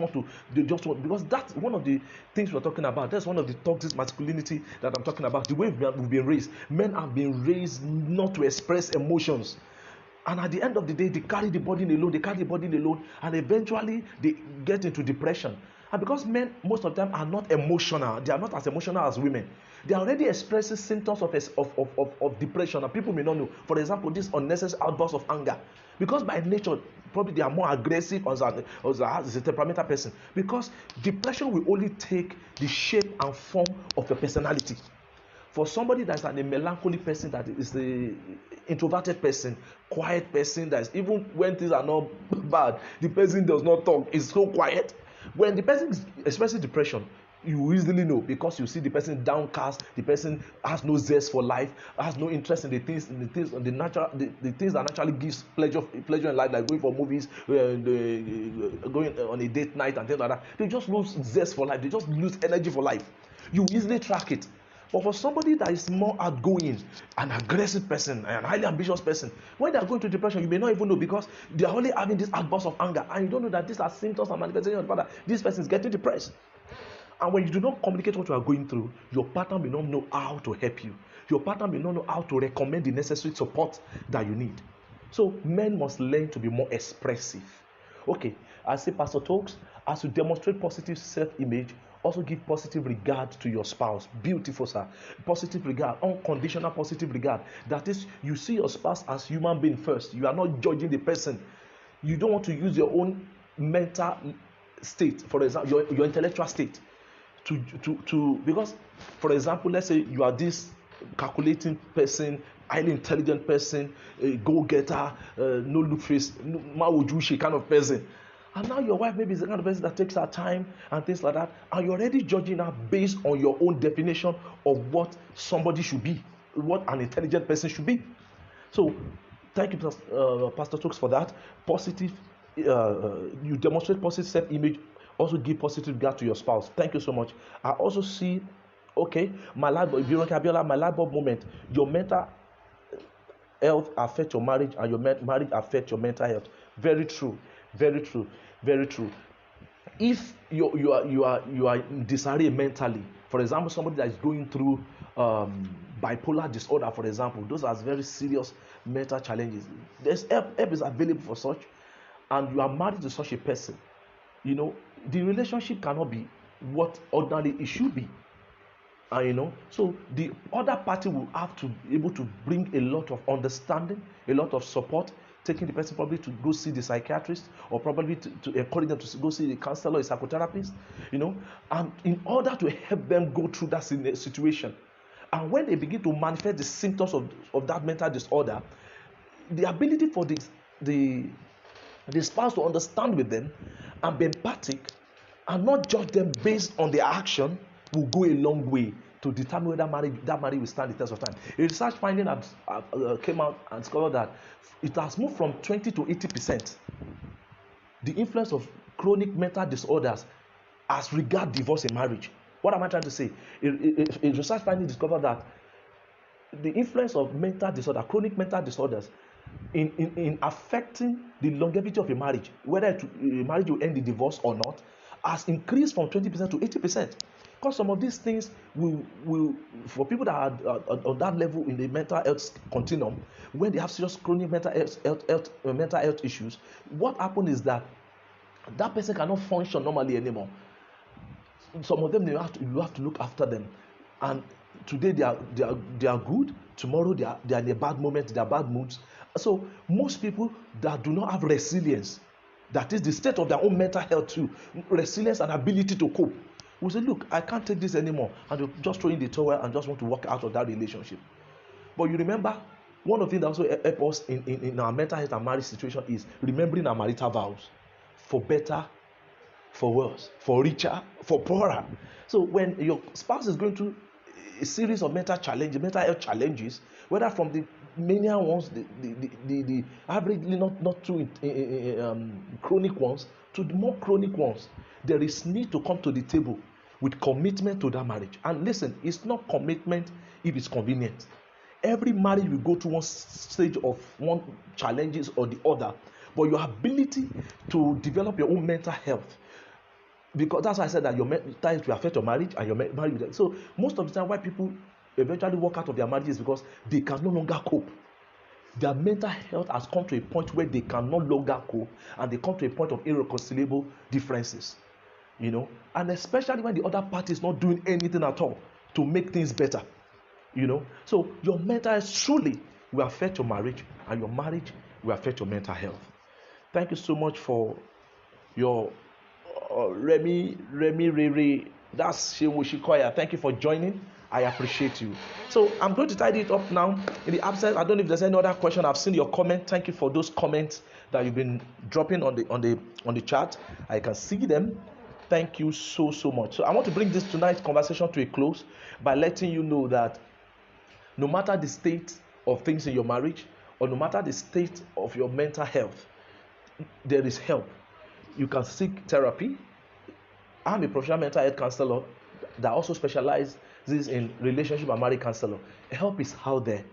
that's one of the things we're talking about. That's one of the toxic masculinity that I'm talking about. The way we've been raised, men have been raised not to express emotions, and at the end of the day, they carry the burden alone, and eventually they get into depression. And because men most of them are not emotional, they are not as emotional as women. They are already expressing symptoms of depression, and people may not know. For example, this unnecessary outburst of anger, because by nature probably they are more aggressive as a temperamental person. Because depression will only take the shape and form of your personality. For somebody that's a melancholy person, that is the introverted person, quiet person, that's even when things are not bad, the person does not talk, is so quiet. When the person is expressing depression, you easily know, because you see the person downcast, the person has no zest for life, has no interest in the things that naturally gives pleasure in life, like going for movies, going on a date night and things like that. They just lose zest for life, they just lose energy for life. You easily track it. But for somebody that is more outgoing, an aggressive person, an highly ambitious person, when they are going through depression, you may not even know, because they are only having this outburst of anger, and you don't know that these are symptoms and manifestations of the fact that this person is getting depressed. And when you do not communicate what you are going through, your partner may not know how to help you. Your partner may not know how to recommend the necessary support that you need. So men must learn to be more expressive. Okay, I say, Pastor Talks, as you demonstrate positive self-image, also give positive regard to your spouse. Beautiful, sir. Positive regard, unconditional positive regard. That is, you see your spouse as human being first. You are not judging the person. You don't want to use your own mental state, for example, your intellectual state, because, for example, let's say you are this calculating person, highly intelligent person, a go-getter, no look face, no mawojushi kind of person. And now your wife maybe is the kind of person that takes her time and things like that, and you're already judging her based on your own definition of what somebody should be, what an intelligent person should be. So thank you, Pastor Stokes, for that. Positive, you demonstrate positive self-image, also give positive regard to your spouse. Thank you so much. I also see, okay, my life, Ibironke Abiola, my light bulb moment. Your mental health affect your marriage, and your marriage affect your mental health. Very true, very true, very true. If you are in disarray mentally, for example, somebody that is going through bipolar disorder, for example, those are very serious mental challenges. There's help is available for such, and you are married to such a person. You know, the relationship cannot be what ordinarily it should be. And so the other party will have to be able to bring a lot of understanding, a lot of support, taking the person probably to go see the psychiatrist, or probably to encourage them to go see the counselor or a psychotherapist, and in order to help them go through that situation. And when they begin to manifest the symptoms of that mental disorder, the ability for the spouse to understand with them and be empathic and not judge them based on their action will go a long way to determine whether that marriage will stand the test of time. A research finding came out and discovered that it has moved from 20 to 80%. The influence of chronic mental disorders as regard divorce in marriage. What am I trying to say? A research finding discovered that the influence of mental disorder, chronic mental disorders, in affecting the longevity of a marriage, whether a marriage will end in divorce or not, has increased from 20% to 80%. Because some of these things will for people that are on that level in the mental health continuum, when they have serious chronic mental health issues, what happens is that person cannot function normally anymore. Some of them you have to look after them, and today they are good, tomorrow they are in a bad moment, they are bad moods. So most people that do not have resilience, that is the state of their own mental health too, resilience and ability to cope, will say, look, I can't take this anymore, and they'll just throw in the towel and just want to walk out of that relationship. But you remember, one of the things that also help us in our mental health and marriage situation is remembering our marital vows, for better, for worse, for richer, for poorer. So when your spouse is going through a series of mental health challenges, whether from the mania ones, the averagely not too chronic ones, to the more chronic ones, there is need to come to the table with commitment to that marriage. And listen, it's not commitment if it's convenient. Every marriage will go through one stage of one challenges or the other, but your ability to develop your own mental health, because that's why I said that your mental health will affect your marriage and your marriage will. So most of the time why people eventually walk out of their marriages is because they can no longer cope. Their mental health has come to a point where they can no longer cope, and they come to a point of irreconcilable differences, and especially when the other party is not doing anything at all to make things better, So your mental health truly will affect your marriage, and your marriage will affect your mental health. Thank you so much for your Remy, that's Shewushikoya. Thank you for joining. I appreciate you. So I'm going to tidy it up now. In the absence, I don't know if there's any other question. I've seen your comment. Thank you for those comments that you've been dropping on the chat. I can see them. Thank you so much. So I want to bring this tonight's conversation to a close by letting you know that no matter the state of things in your marriage, or no matter the state of your mental health, there is help. You can seek therapy. I'm a professional mental health counselor that also specializes in relationship and marriage counselor. Help is out there.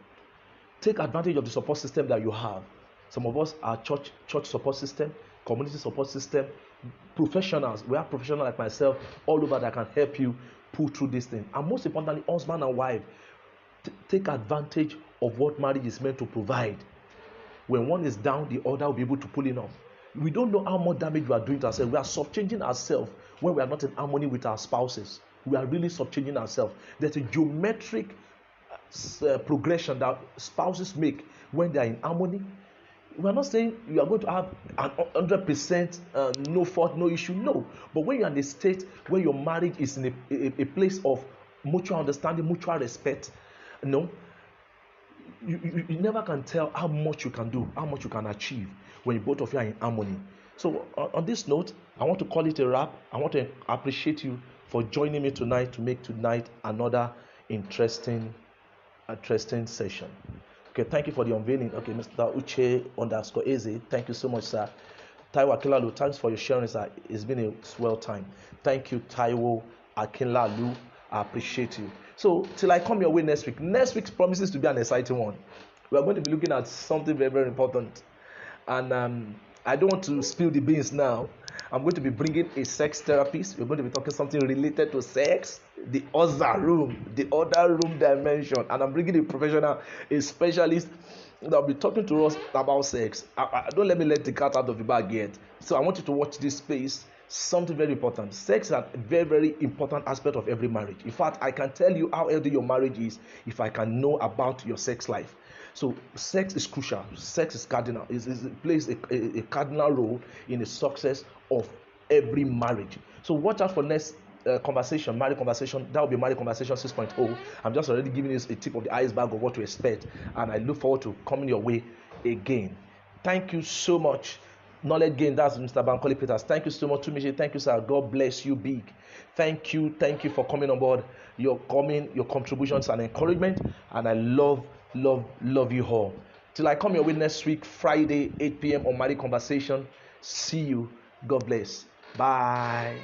Take advantage of the support system that you have. Some of us are church support system, community support system, professionals. We have professionals like myself all over that can help you pull through this thing. And most importantly, husband and wife, take advantage of what marriage is meant to provide. When one is down, the other will be able to pull it up. We don't know how much damage we are doing to ourselves. We are subchanging ourselves when we are not in harmony with our spouses. We are really subchanging ourselves. There's a geometric progression that spouses make when they are in harmony. We are not saying you are going to have an 100% no fault, no issue. No. But when you are in a state where your marriage is in a place of mutual understanding, mutual respect, you never can tell how much you can do, how much you can achieve when both of you are in harmony. So on this note, I want to call it a wrap. I want to appreciate you for joining me tonight to make tonight another interesting session. Okay, thank you for the unveiling. Okay, Mr. Uche_Eze, thank you so much, sir. Taiwo Akinlalu, thanks for your sharing, sir. It's been a swell time. Thank you, Taiwo Akinlalu. I appreciate you. So, till I come your way next week. Next week promises to be an exciting one. We are going to be looking at something very, very important. And I don't want to spill the beans now. I'm going to be bringing a sex therapist. We're going to be talking something related to sex, the other room dimension. And I'm bringing a professional, a specialist that will be talking to us about sex. Don't let me let the cat out of the bag yet. So I want you to watch this space. Something very important. Sex is a very, very important aspect of every marriage. In fact, I can tell you how healthy your marriage is if I can know about your sex life. So sex is crucial. Sex is cardinal. It plays a cardinal role in the success of every marriage. So watch out for next conversation, marriage conversation. That will be marriage conversation 6.0. I'm just already giving you a tip of the iceberg of what to expect, and I look forward to coming your way again. Thank you so much. Knowledge Gain, that's Mr. Bankole Peters. Thank you so much, Tumiche. Thank you, sir. God bless you big. Thank you for coming on board. Your contributions and encouragement, and I love you all. Till I come your way next week, Friday, 8 p.m. on Marriage Conversation. See you. God bless. Bye.